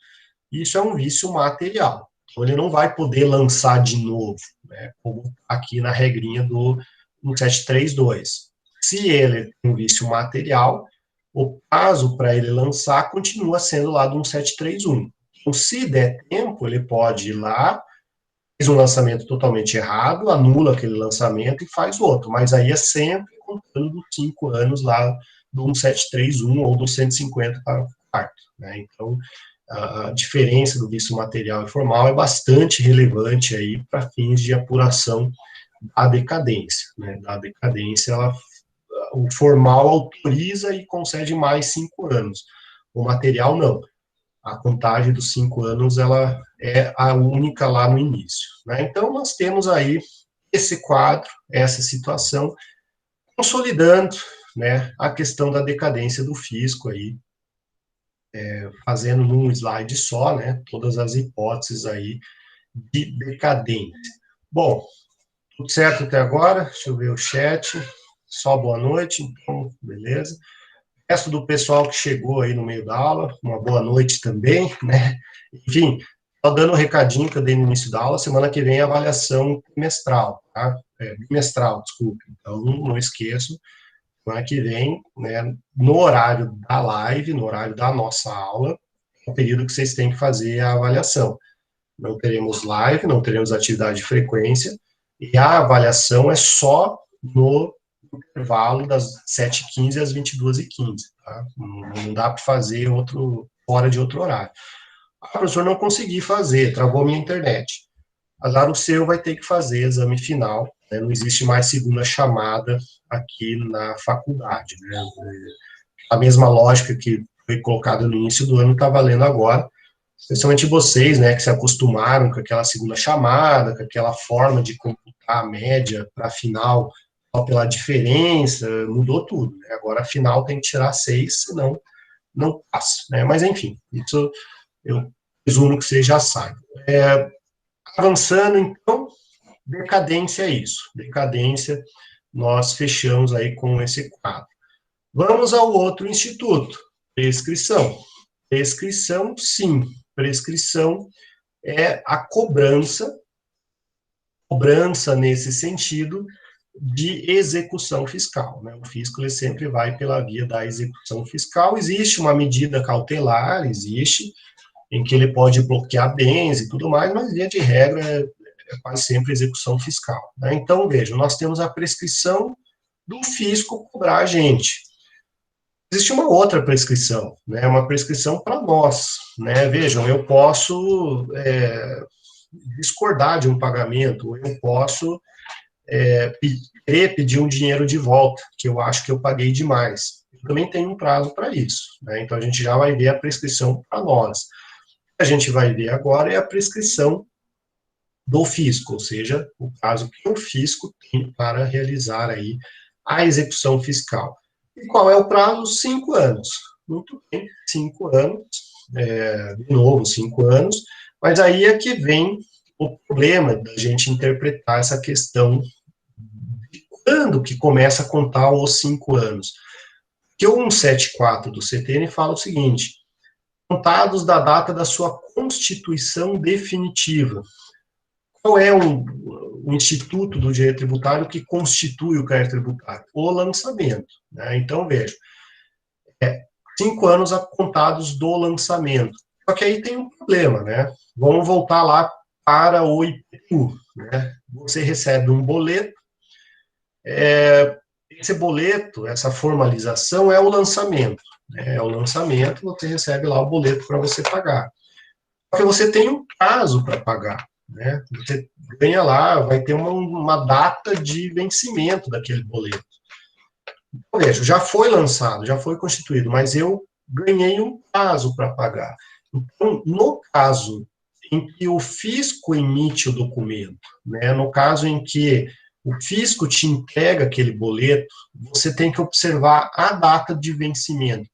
isso é um vício material. Então, ele não vai poder lançar de novo, né, como aqui na regrinha do 1732. Se ele tem um vício material, o prazo para ele lançar continua sendo lá do 1731. Então, se der tempo, ele pode ir lá, fez um lançamento totalmente errado, anula aquele lançamento e faz outro, mas aí é sempre contando dos 5 anos lá do 1731 ou do 150 para o quarto. Né? Então, a diferença do vício material e formal é bastante relevante aí para fins de apuração da decadência. Né? Da decadência, o formal autoriza e concede mais 5 anos. O material, não. A contagem dos 5 anos, ela é a única lá no início. Né? Então, nós temos aí esse quadro, essa situação, consolidando, né, a questão da decadência do fisco aí, fazendo num slide só, né, todas as hipóteses aí de decadência. Bom, tudo certo até agora? Deixa eu ver o chat. Só boa noite, então, beleza. O resto do pessoal que chegou aí no meio da aula, uma boa noite também, né? Enfim, só dando um recadinho que eu dei no início da aula, semana que vem é avaliação trimestral, tá? Bimestral, desculpe. Então, não esqueço, semana que vem, né, no horário da live, no horário da nossa aula, é o período que vocês têm que fazer a avaliação. Não teremos live, não teremos atividade de frequência, e a avaliação é só no intervalo das 7h15 às 22h15. Tá? Não dá para fazer fora de outro horário. Professor, não consegui fazer, travou minha internet. Azar o seu, vai ter que fazer exame final. Né? Não existe mais segunda chamada aqui na faculdade. Né? A mesma lógica que foi colocada no início do ano está valendo agora, especialmente vocês, né, que se acostumaram com aquela segunda chamada, com aquela forma de computar a média para a final só pela diferença, mudou tudo. Né? Agora a final tem que tirar 6, senão não passa. Né? Mas enfim, isso eu presumo que vocês já saibam. Avançando, então, decadência é isso. Decadência, nós fechamos aí com esse quadro. Vamos ao outro instituto, prescrição. Prescrição, sim. Prescrição é a cobrança nesse sentido de execução fiscal. Né? O fisco ele sempre vai pela via da execução fiscal. Existe uma medida cautelar, em que ele pode bloquear bens e tudo mais, mas, via de regra, é quase sempre execução fiscal. Né? Então, vejam, nós temos a prescrição do fisco cobrar a gente. Existe uma outra prescrição, né? Uma prescrição para nós. Né? Vejam, eu posso discordar de um pagamento, eu posso querer pedir um dinheiro de volta, que eu acho que eu paguei demais. Eu também tem um prazo para isso, né? Então a gente já vai ver a prescrição para nós. O que a gente vai ver agora é a prescrição do fisco, ou seja, o prazo que o fisco tem para realizar aí a execução fiscal. E qual é o prazo? 5 anos. Muito bem, 5 anos, de novo, 5 anos, mas aí é que vem o problema da gente interpretar essa questão de quando que começa a contar os 5 anos. Que o 174 do CTN fala o seguinte: contados da data da sua constituição definitiva. Qual é o instituto do direito tributário que constitui o crédito tributário? O lançamento, né? Então, veja, 5 anos contados do lançamento. Só que aí tem um problema, né? Vamos voltar lá para o IPTU, né? Você recebe um boleto, esse boleto, essa formalização é o lançamento, né? É o lançamento, você recebe lá o boleto para você pagar. Só que você tem um prazo para pagar, né? Você ganha lá, vai ter uma data de vencimento daquele boleto. Então, veja, já foi lançado, já foi constituído, mas eu ganhei um prazo para pagar. Então, no caso em que o fisco emite o documento, né, no caso em que o fisco te entrega aquele boleto, você tem que observar a data de vencimento.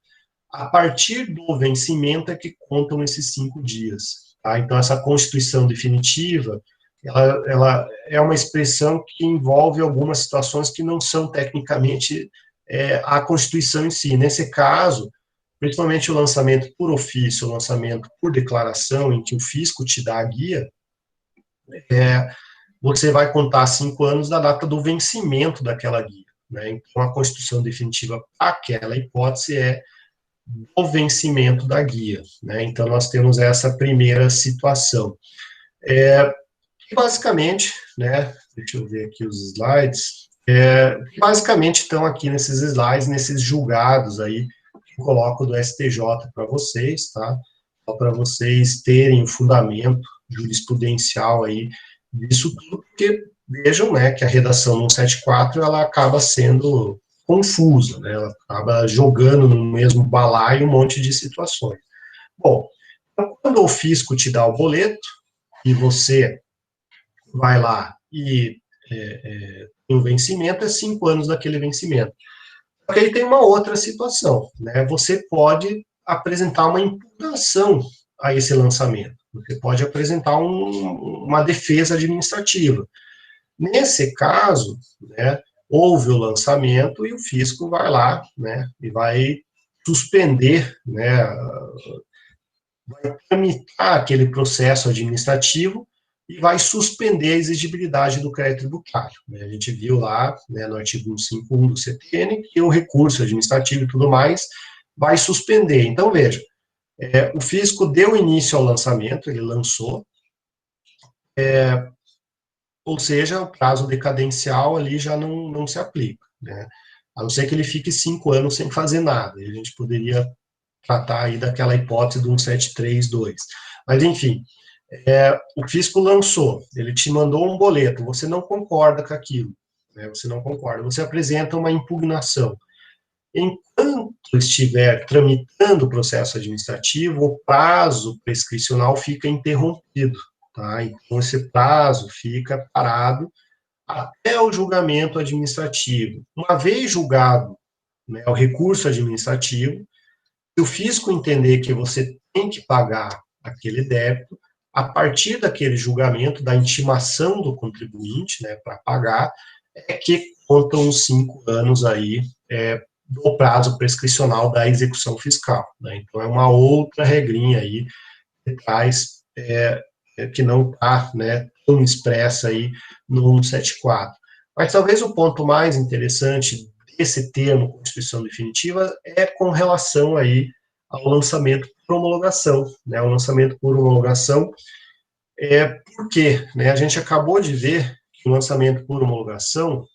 A partir do vencimento é que contam esses 5 dias. Tá? Então, essa constituição definitiva, ela é uma expressão que envolve algumas situações que não são tecnicamente a Constituição em si. Nesse caso, principalmente o lançamento por ofício, o lançamento por declaração, em que o fisco te dá a guia, você vai contar 5 anos da data do vencimento daquela guia. Né? Então, a Constituição definitiva para aquela hipótese é o vencimento da guia. Né? Então, nós temos essa primeira situação. Basicamente, né, deixa eu ver aqui os slides, basicamente estão aqui nesses slides, nesses julgados aí, que eu coloco do STJ para vocês, tá? Só para vocês terem o fundamento jurisprudencial aí disso tudo, porque vejam, né, que a redação do 174, ela acaba sendo confusa, né, ela acaba jogando no mesmo balaio um monte de situações. Bom, então, quando o fisco te dá o boleto, e você vai lá e tem um vencimento, é 5 anos daquele vencimento. Porque aí tem uma outra situação, né? Você pode apresentar uma impugnação a esse lançamento. Você pode apresentar uma defesa administrativa. Nesse caso, né, houve o lançamento e o fisco vai lá, né, e vai suspender, né, vai tramitar aquele processo administrativo e vai suspender a exigibilidade do crédito tributário. A gente viu lá, né, no artigo 151 do CTN, que o recurso administrativo e tudo mais vai suspender. Então, veja, o fisco deu início ao lançamento, ele lançou, ou seja, o prazo decadencial ali já não se aplica, né? A não ser que ele fique 5 anos sem fazer nada, e a gente poderia tratar aí daquela hipótese do 1732. Mas, enfim, o fisco lançou, ele te mandou um boleto, você não concorda com aquilo, né, você não concorda, você apresenta uma impugnação. Enquanto estiver tramitando o processo administrativo, o prazo prescricional fica interrompido, tá? Então, esse prazo fica parado até o julgamento administrativo. Uma vez julgado, né, o recurso administrativo, se o fisco entender que você tem que pagar aquele débito, a partir daquele julgamento, da intimação do contribuinte, né, para pagar, é que contam os 5 anos aí do prazo prescricional da execução fiscal. Né? Então, é uma outra regrinha aí que traz, que não está, né, tão expressa aí no 174. Mas talvez o ponto mais interessante desse termo Constituição definitiva é com relação aí ao lançamento por homologação, né? O lançamento por homologação por quê? Né? A gente acabou de ver que o lançamento por homologação,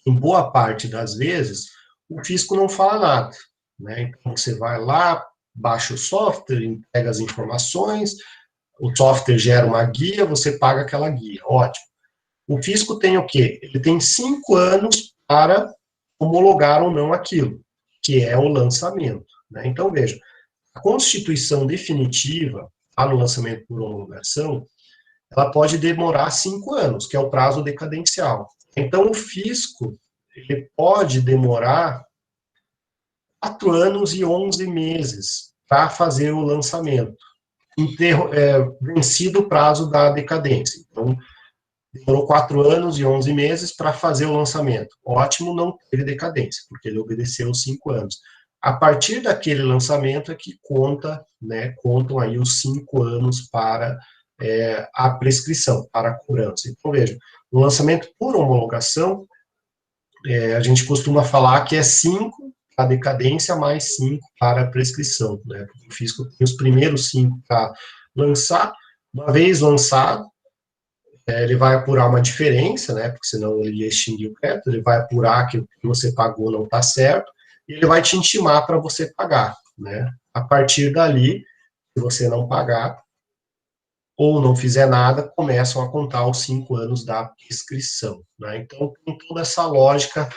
em boa parte das vezes, o fisco não fala nada, né? Então você vai lá, baixa o software, entrega as informações, o software gera uma guia, você paga aquela guia, ótimo. O fisco tem o quê? Ele tem 5 anos para homologar ou não aquilo, que é o lançamento, né? Então, veja, a constituição definitiva, no lançamento por homologação, ela pode demorar 5 anos, que é o prazo decadencial. Então, o fisco, ele pode demorar 4 anos e 11 meses para fazer o lançamento, vencido o prazo da decadência. Então, demorou 4 anos e 11 meses para fazer o lançamento. Ótimo, não teve decadência, porque ele obedeceu os 5 anos. A partir daquele lançamento é que contam aí os 5 anos para a prescrição, para a cobrança. Então, veja, o lançamento por homologação, a gente costuma falar que é 5 para a decadência, mais 5 para a prescrição, né? O fisco tem os primeiros 5 para lançar. Uma vez lançado, ele vai apurar uma diferença, né? Porque senão ele ia extinguir o crédito, ele vai apurar que o que você pagou não está certo, e ele vai te intimar para você pagar, né? A partir dali, se você não pagar, ou não fizer nada, começam a contar os 5 anos da prescrição, né? Então, tem toda essa lógica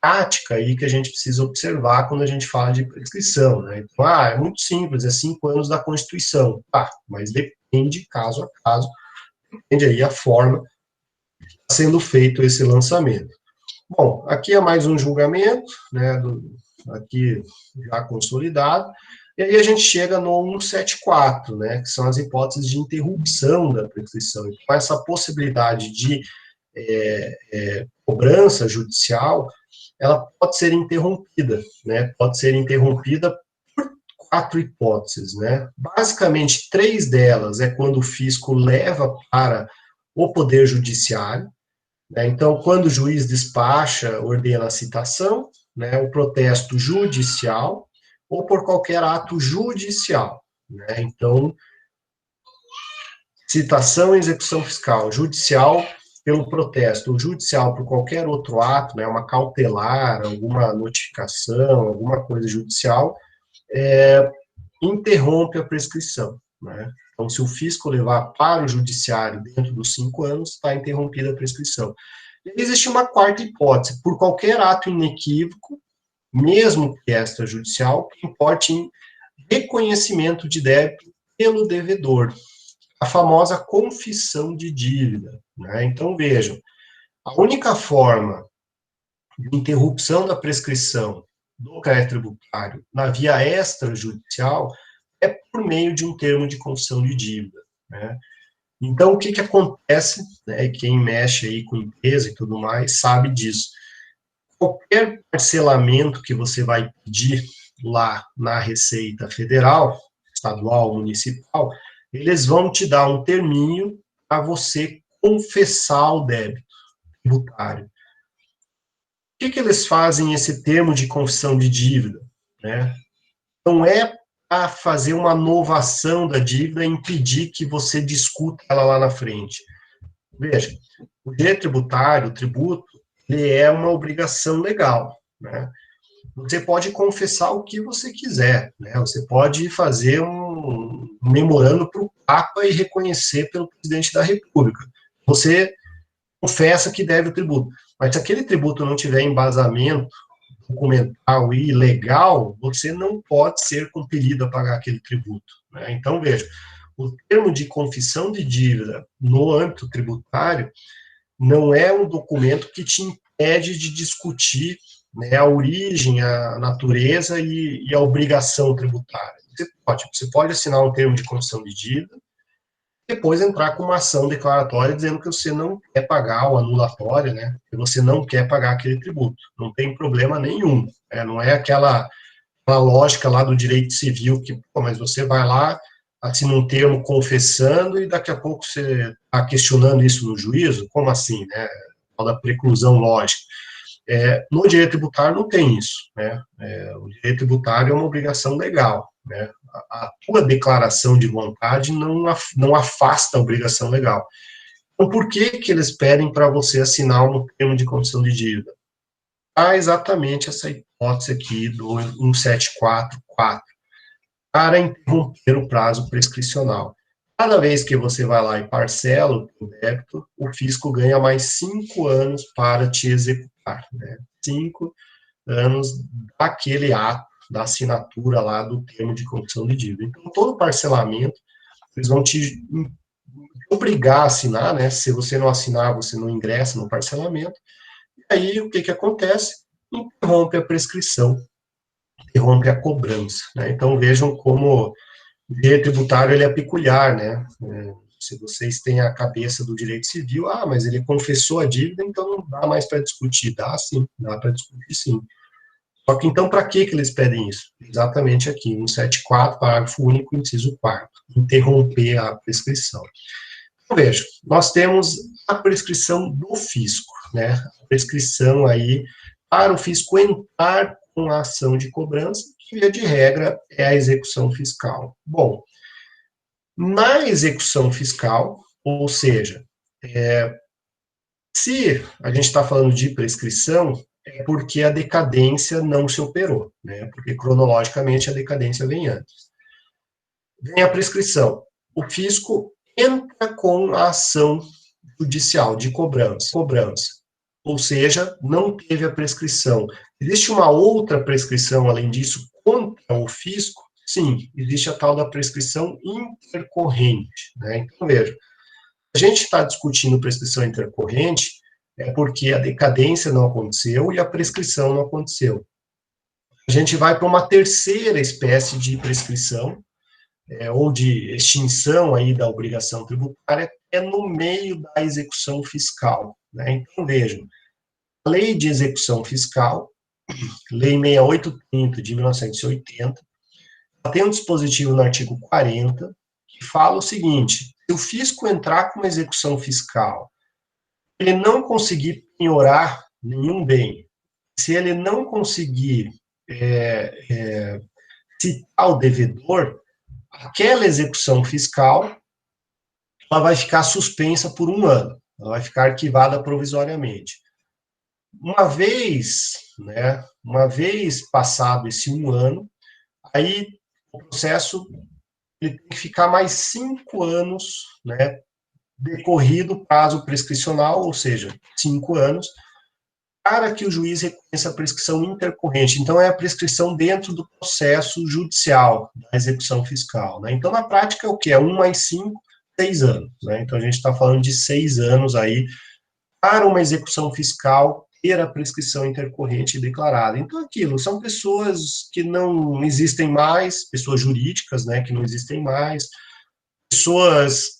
prática aí que a gente precisa observar quando a gente fala de prescrição, né? Então, é muito simples, é 5 anos da Constituição. Mas depende, caso a caso, depende aí a forma que está sendo feito esse lançamento. Bom, aqui é mais um julgamento, né, aqui já consolidado, e aí a gente chega no 174, né, que são as hipóteses de interrupção da prescrição. Então, essa possibilidade de cobrança judicial, ela pode ser interrompida, né, pode ser interrompida por 4 hipóteses, né. Basicamente, 3 delas é quando o fisco leva para o Poder Judiciário, né. Então, quando o juiz despacha, ordena a citação, né, o protesto judicial, ou por qualquer ato judicial, né. Então, citação e execução fiscal, judicial pelo protesto, ou judicial por qualquer outro ato, né, uma cautelar, alguma notificação, alguma coisa judicial, interrompe a prescrição, né. Então, se o fisco levar para o judiciário dentro dos 5 anos, está interrompida a prescrição. E existe uma quarta hipótese, por qualquer ato inequívoco, mesmo que extrajudicial, que importe em reconhecimento de débito pelo devedor, a famosa confissão de dívida, né? Então, vejam, a única forma de interrupção da prescrição do crédito tributário na via extrajudicial é por meio de um termo de confissão de dívida, né? Então, o que acontece, né, quem mexe aí com empresa e tudo mais sabe disso. Qualquer parcelamento que você vai pedir lá na Receita Federal, estadual, municipal, eles vão te dar um terminho para você confessar o débito tributário. Por que eles fazem esse termo de confissão de dívida, né? Não é para fazer uma novação da dívida e impedir que você discuta ela lá na frente. Veja, o direito tributário, o tributo, ele é uma obrigação legal, né? Você pode confessar o que você quiser, né? Você pode fazer um memorando para o Papa e reconhecer pelo presidente da República. Você confessa que deve o tributo. Mas se aquele tributo não tiver embasamento documental e legal, você não pode ser compelido a pagar aquele tributo, né? Então, veja, o termo de confissão de dívida no âmbito tributário não é um documento que te impede de discutir, né, a origem, a natureza e a obrigação tributária. Você pode assinar um termo de confissão de dívida, depois entrar com uma ação declaratória dizendo que você não quer pagar, ou anulatória, né, que você não quer pagar aquele tributo. Não tem problema nenhum, né, não é aquela lógica lá do direito civil que, mas você vai lá, assina um termo confessando e daqui a pouco você está questionando isso no juízo? Como assim, né? Da preclusão lógica. No direito tributário não tem isso, né? O direito tributário é uma obrigação legal, né? A tua declaração de vontade não afasta a obrigação legal. Então, por que eles pedem para você assinar um termo de confissão de dívida? Exatamente essa hipótese aqui do 1744, para interromper o prazo prescricional. Cada vez que você vai lá e parcela o débito, o fisco ganha mais 5 anos para te executar, né? 5 anos daquele ato, da assinatura lá do termo de condição de dívida. Então, todo parcelamento, eles vão te obrigar a assinar, né? Se você não assinar, você não ingressa no parcelamento. E aí, o que que acontece? Interrompe a prescrição, interrompe a cobrança, né? Então, vejam como o direito tributário ele é peculiar, né? Se vocês têm a cabeça do direito civil, mas ele confessou a dívida, então não dá mais para discutir. Dá sim, dá para discutir sim. Só que então, para que eles pedem isso? Exatamente aqui, 174, parágrafo único, inciso 4º, interromper a prescrição. Então, veja, nós temos a prescrição do fisco, né? A prescrição aí para o fisco entrar com a ação de cobrança, que, via de regra, é a execução fiscal. Bom, na execução fiscal, ou seja, se a gente está falando de prescrição, é porque a decadência não se operou, né? Porque cronologicamente a decadência vem antes. Vem a prescrição. O fisco entra com a ação judicial de cobrança. Ou seja, não teve a prescrição. Existe uma outra prescrição, além disso, contra o fisco? Sim, existe a tal da prescrição intercorrente, né? Então, veja, a gente está discutindo prescrição intercorrente é porque a decadência não aconteceu e a prescrição não aconteceu. A gente vai para uma terceira espécie de prescrição, ou de extinção aí da obrigação tributária, é no meio da execução fiscal, né? Então, vejam, a Lei de Execução Fiscal, Lei 6830 de 1980, ela tem um dispositivo no artigo 40 que fala o seguinte: se o fisco entrar com uma execução fiscal, ele não conseguir penhorar nenhum bem, se ele não conseguir citar o devedor, aquela execução fiscal ela vai ficar suspensa por 1 ano, ela vai ficar arquivada provisoriamente. Uma vez passado esse 1 ano, aí o processo ele tem que ficar mais 5 anos, né, decorrido o prazo prescricional, ou seja, 5 anos, para que o juiz reconheça a prescrição intercorrente. Então, é a prescrição dentro do processo judicial da execução fiscal, né? Então, na prática, é o que? É 1 mais 5, 6 anos, né? Então, a gente está falando de 6 anos aí para uma execução fiscal ter a prescrição intercorrente declarada. Então, aquilo, são pessoas que não existem mais, pessoas jurídicas, né, que não existem mais, pessoas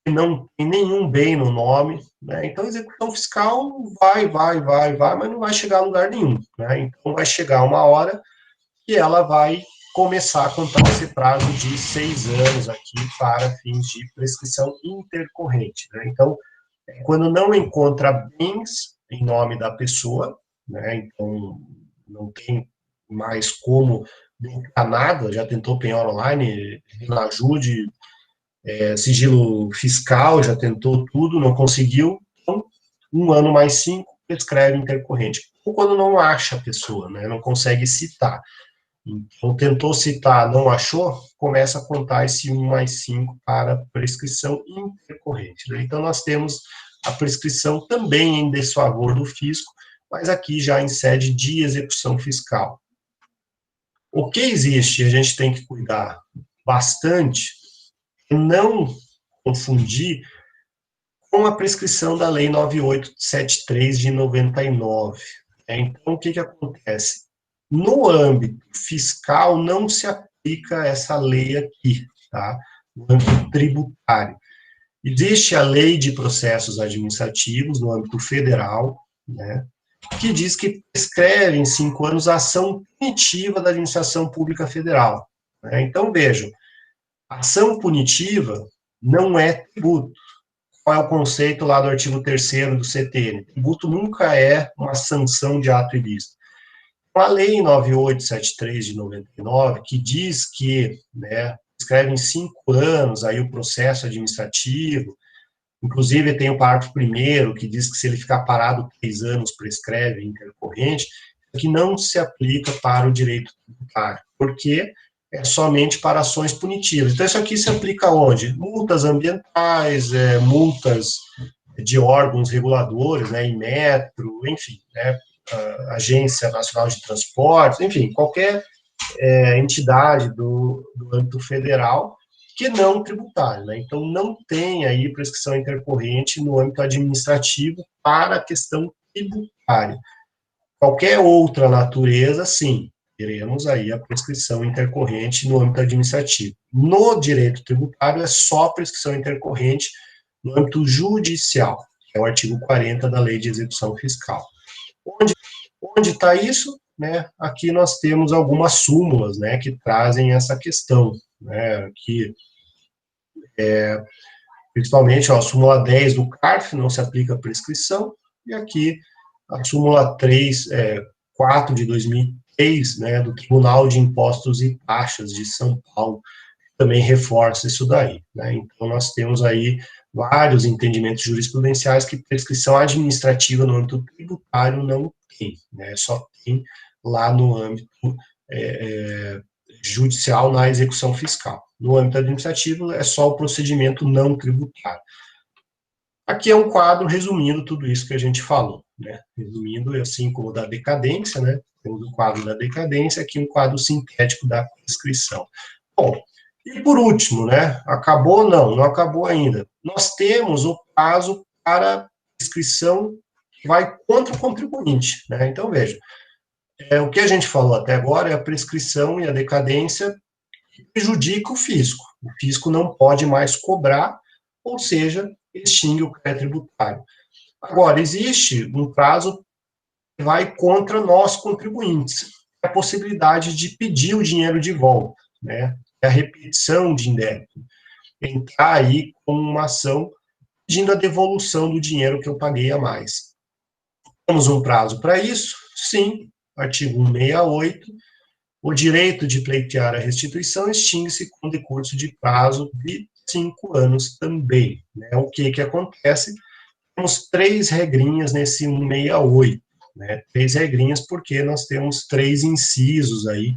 que não tem nenhum bem no nome, né? Então, a execução fiscal vai, mas não vai chegar a lugar nenhum, né? Então, vai chegar uma hora que ela vai começar a contar esse prazo de 6 anos aqui para fins de prescrição intercorrente, né? Então, quando não encontra bens em nome da pessoa, né? Então, não tem mais como bloquear nada, já tentou penhora online, ajude, sigilo fiscal, já tentou tudo, não conseguiu, então, 1 ano mais 5, prescreve intercorrente. Ou quando não acha a pessoa, né, não consegue citar. Então, tentou citar, não achou, começa a contar esse 1 mais 5 para prescrição intercorrente, né? Então, nós temos a prescrição também em desfavor do fisco, mas aqui já em sede de execução fiscal. O que existe, a gente tem que cuidar bastante, não confundir com a prescrição da Lei 9873 de 99. Então, o que que acontece? No âmbito fiscal, não se aplica essa lei aqui, tá? No âmbito tributário. Existe a Lei de Processos Administrativos, no âmbito federal, né, que diz que prescreve em 5 anos a ação punitiva da administração pública federal, né? Então, vejam, ação punitiva não é tributo. Qual é o conceito lá do artigo 3º do CTN? Tributo nunca é uma sanção de ato ilícito. A Lei 9873 de 99, que diz que, né, escreve em 5 anos aí o processo administrativo, inclusive tem o parágrafo 1º, que diz que se ele ficar parado 3 anos, prescreve intercorrente, que não se aplica para o direito tributário, porque é somente para ações punitivas. Então, isso aqui se aplica onde? Multas ambientais, multas de órgãos reguladores, né, Inmetro, enfim, né, Agência Nacional de Transportes, enfim, qualquer entidade do âmbito federal que não tributário, né? Então, não tem aí prescrição intercorrente no âmbito administrativo para a questão tributária. Qualquer outra natureza, sim, teremos aí a prescrição intercorrente no âmbito administrativo. No direito tributário, é só prescrição intercorrente no âmbito judicial, que é o artigo 40 da Lei de Execução Fiscal. Onde está isso? Né? Aqui nós temos algumas súmulas, né, que trazem essa questão, né, que principalmente a súmula 10 do CARF, não se aplica a prescrição, e aqui a súmula 4 de 2003, né, do Tribunal de Impostos e Taxas de São Paulo, também reforça isso daí, né? Então, nós temos aí vários entendimentos jurisprudenciais que prescrição administrativa no âmbito tributário não tem, né? Só tem lá no âmbito judicial, na execução fiscal. No âmbito administrativo, é só o procedimento não tributário. Aqui é um quadro resumindo tudo isso que a gente falou, né? Resumindo, assim como da decadência, né? Temos o quadro da decadência, aqui um quadro sintético da prescrição. Bom, e por último, né? Acabou? Não acabou ainda. Nós temos o prazo para prescrição que vai contra o contribuinte, né? Então, veja, o que a gente falou até agora é a prescrição e a decadência que prejudica o fisco. O fisco não pode mais cobrar, ou seja, extingue o crédito tributário. Agora, existe um prazo que vai contra nós, contribuintes, a possibilidade de pedir o dinheiro de volta, né? A repetição de indébito. Entrar aí com uma ação pedindo a devolução do dinheiro que eu paguei a mais. Temos um prazo para isso? Sim, artigo 168, o direito de pleitear a restituição extingue-se com decurso de prazo de 5 anos também. Né? O que acontece? Temos 3 regrinhas nesse 168, né? 3 regrinhas porque nós temos 3 incisos aí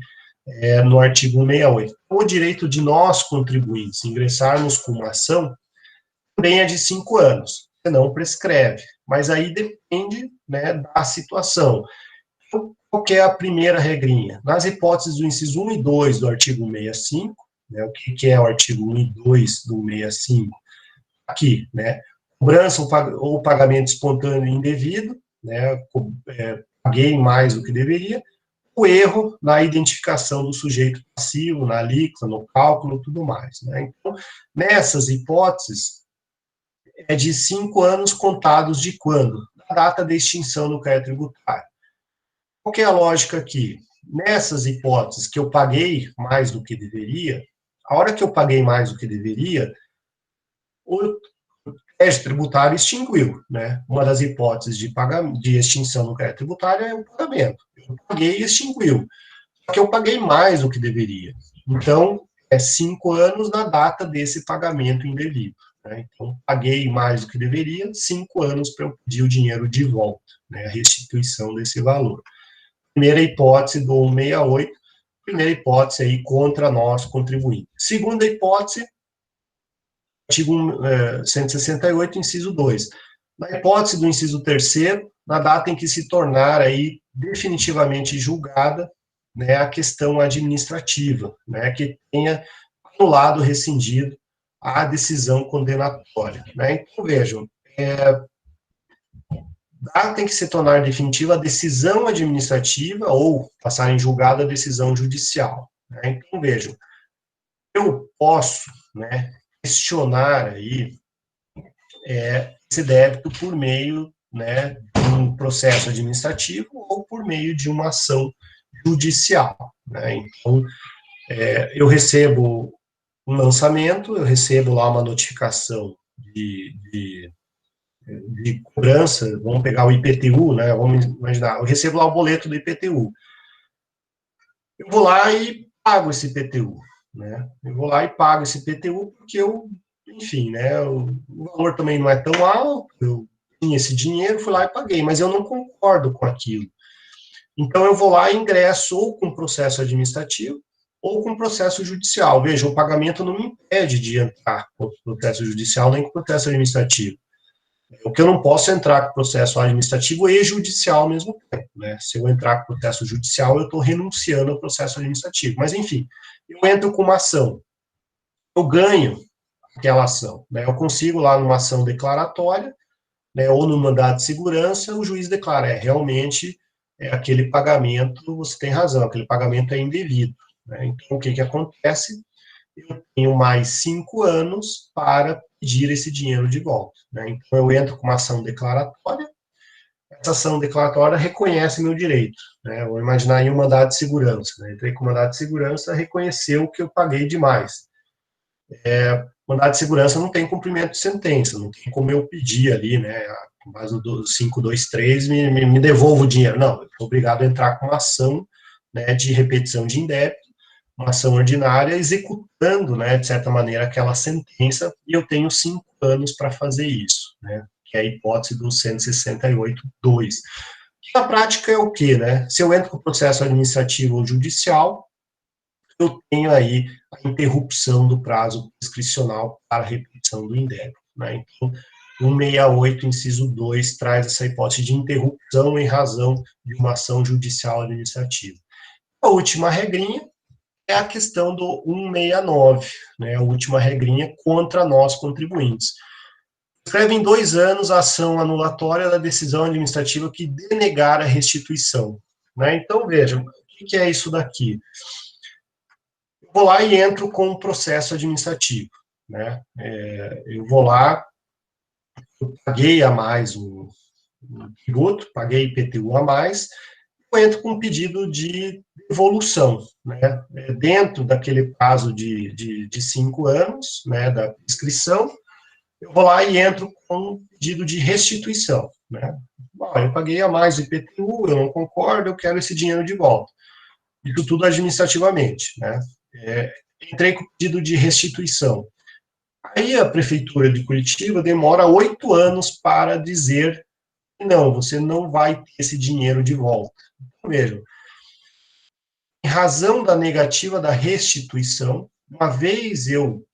no artigo 168. O direito de nós, contribuintes, ingressarmos com uma ação também é de 5 anos, não prescreve, mas aí depende, né, da situação. Qual que é a primeira regrinha? Nas hipóteses do inciso 1 e 2 do artigo 165, né, o que é o artigo 1 e 2 do 165? Aqui, né, cobrança ou pagamento espontâneo e indevido, né, paguei mais do que deveria, o erro na identificação do sujeito passivo, na alíquota, no cálculo, tudo mais. Né? Então, nessas hipóteses, é de 5 anos contados de quando? Da data de extinção do crédito tributário. Qual que é a lógica aqui? Nessas hipóteses que eu paguei mais do que deveria, a hora que eu paguei mais do que deveria, o crédito tributário extinguiu, né? Uma das hipóteses de extinção do crédito tributário é o pagamento. Eu paguei e extinguiu. Só que eu paguei mais do que deveria. Então, é 5 anos na data desse pagamento indevido. Né? Então, paguei mais do que deveria, 5 anos para eu pedir o dinheiro de volta, né? A restituição desse valor. Primeira hipótese do 168, primeira hipótese aí contra nós, contribuintes. Segunda hipótese, artigo 168, inciso 2. Na hipótese do inciso 3º, na data em que se tornar aí definitivamente julgada, né, a questão administrativa, né, que tenha anulado, rescindido a decisão condenatória. Né? Então, vejam, data em que se tornar definitiva a decisão administrativa ou passar em julgado a decisão judicial. Né? Então, vejam, eu posso, né, questionar aí esse débito por meio, né, de um processo administrativo ou por meio de uma ação judicial. Né? Então, eu recebo um lançamento, eu recebo lá uma notificação de cobrança, vamos pegar o IPTU, né, vamos imaginar, eu recebo lá o boleto do IPTU. Eu vou lá e pago esse IPTU, né, eu vou lá e pago esse IPTU porque enfim, né, o valor também não é tão alto, eu tinha esse dinheiro, fui lá e paguei, mas eu não concordo com aquilo. Então, eu vou lá e ingresso ou com processo administrativo, ou com processo judicial. Veja, o pagamento não me impede de entrar com o processo judicial nem com o processo administrativo. O que eu não posso entrar com o processo administrativo e judicial ao mesmo tempo, né? Se eu entrar com o processo judicial, eu estou renunciando ao processo administrativo. Mas, enfim, eu entro com uma ação, eu ganho aquela ação, né? Eu consigo lá numa ação declaratória, né, ou no mandado de segurança, o juiz declara, realmente, aquele pagamento, você tem razão, aquele pagamento é indevido, né? Então, o que que acontece? Eu tenho mais 5 anos para pedir esse dinheiro de volta, né? Então, eu entro com uma ação declaratória, essa ação declaratória reconhece meu direito, né? Vou imaginar aí um mandado de segurança, né? Entrei com o mandado de segurança, reconheceu que eu paguei demais. Mandado de segurança não tem cumprimento de sentença, não tem como eu pedir ali, né, com base no 523, me devolva o dinheiro. Não, eu sou obrigado a entrar com uma ação, né, de repetição de indébito, uma ação ordinária, executando, né, de certa maneira, aquela sentença, e eu tenho 5 anos para fazer isso, né, que é a hipótese do 168.2. Na prática é o quê, né? Se eu entro com o processo administrativo ou judicial, eu tenho aí a interrupção do prazo prescricional para a repetição do indébito, né? Então, 168, inciso 2, traz essa hipótese de interrupção em razão de uma ação judicial administrativa. A última regrinha é a questão do 169, né? A última regrinha contra nós contribuintes. Prescreve em 2 anos a ação anulatória da decisão administrativa que denegar a restituição, né? Então, vejam, o que é isso daqui? Eu vou lá e entro com um processo administrativo, né? Eu vou lá, eu paguei a mais um tributo, paguei IPTU a mais, eu entro com um pedido de devolução, né? Dentro daquele prazo de 5 anos, né, da prescrição, eu vou lá e entro com um pedido de restituição, né? Bom, eu paguei a mais o IPTU, eu não concordo, eu quero esse dinheiro de volta. Isso tudo administrativamente, né? Entrei com pedido de restituição. Aí a Prefeitura de Curitiba demora 8 anos para dizer não, você não vai ter esse dinheiro de volta. Então, vejam, em razão da negativa da restituição, uma vez eu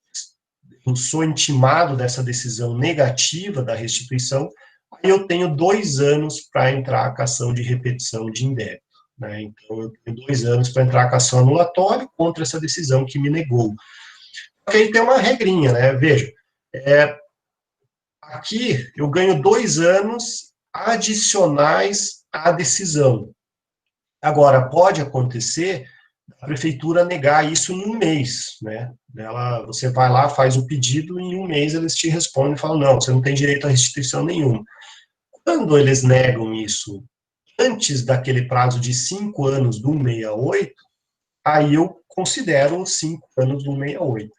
sou intimado dessa decisão negativa da restituição, aí eu tenho 2 anos para entrar com a ação de repetição de indébito, né? Então, eu tenho 2 anos para entrar com a ação anulatória contra essa decisão que me negou. Porque aí tem uma regrinha, né? Veja, aqui eu ganho 2 anos adicionais à decisão. Agora, pode acontecer a prefeitura negar isso em 1 mês, né? Você vai lá, faz o pedido, e em 1 mês eles te respondem e falam, não, você não tem direito a restituição nenhuma. Quando eles negam isso antes daquele prazo de 5 anos do 168, aí eu considero os 5 anos do 168.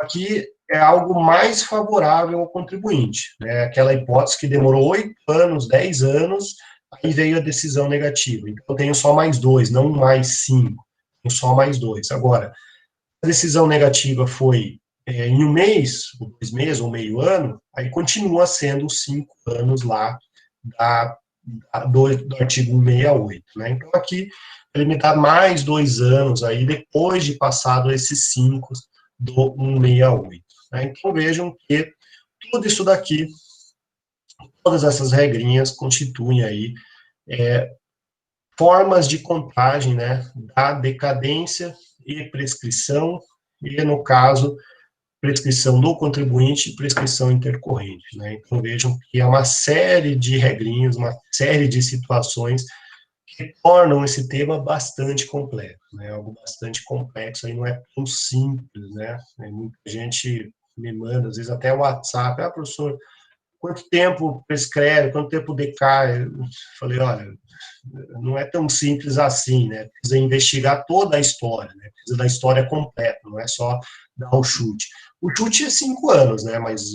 Aqui é algo mais favorável ao contribuinte, né? Aquela hipótese que demorou 8 anos, 10 anos, aí veio a decisão negativa. Então, eu tenho só mais 2, não mais 5, tenho só mais 2. Agora, a decisão negativa foi em 1 mês, ou 2 meses, ou meio ano, aí continua sendo os 5 anos lá do artigo 168, né? Então, aqui, ele me dá mais 2 anos aí, depois de passado esses 5 do 168. Né? Então, vejam que tudo isso daqui, todas essas regrinhas constituem aí formas de contagem, né, da decadência e prescrição, e, no caso, prescrição do contribuinte e prescrição intercorrente, né? Então, vejam que é uma série de regrinhas, uma série de situações que tornam esse tema bastante complexo, né? Algo bastante complexo, aí não é tão simples, né? Muita gente me manda, às vezes até o WhatsApp, professor, quanto tempo prescreve, quanto tempo decai? Eu falei, olha, não é tão simples assim, né? Precisa investigar toda a história, né? Precisa da história completa, não é só dar o chute. O chute é 5 anos, né? Mas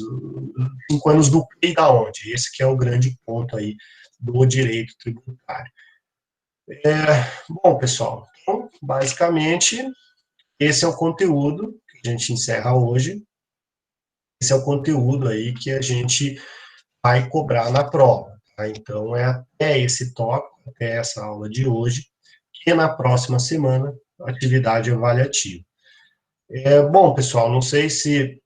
5 anos do que e da onde? Esse que é o grande ponto aí do direito tributário. Bom, pessoal, então, basicamente, esse é o conteúdo que a gente encerra hoje. Esse é o conteúdo aí que a gente vai cobrar na prova. Tá? Então, é até esse tópico, até essa aula de hoje, que na próxima semana atividade avaliativa. Bom, pessoal, não sei se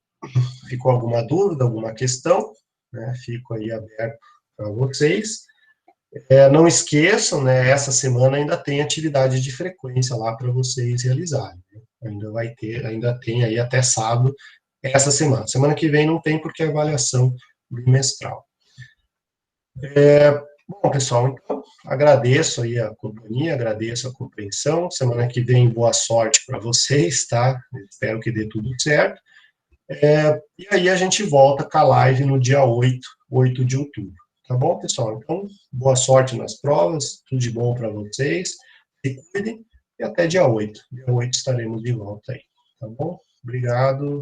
ficou alguma dúvida, alguma questão, né? Fico aí aberto para vocês. Não esqueçam, né? Essa semana ainda tem atividade de frequência lá para vocês realizarem. Né? Ainda tem aí até sábado essa semana. Semana que vem não tem porque é avaliação bimestral. Bom, pessoal, então, agradeço aí a companhia, agradeço a compreensão. Semana que vem, boa sorte para vocês, tá? Espero que dê tudo certo. E aí a gente volta com a live no dia 8 de outubro. Tá bom, pessoal? Então, boa sorte nas provas, tudo de bom para vocês, se cuidem, e até dia 8. Dia 8 estaremos de volta aí. Tá bom? Obrigado.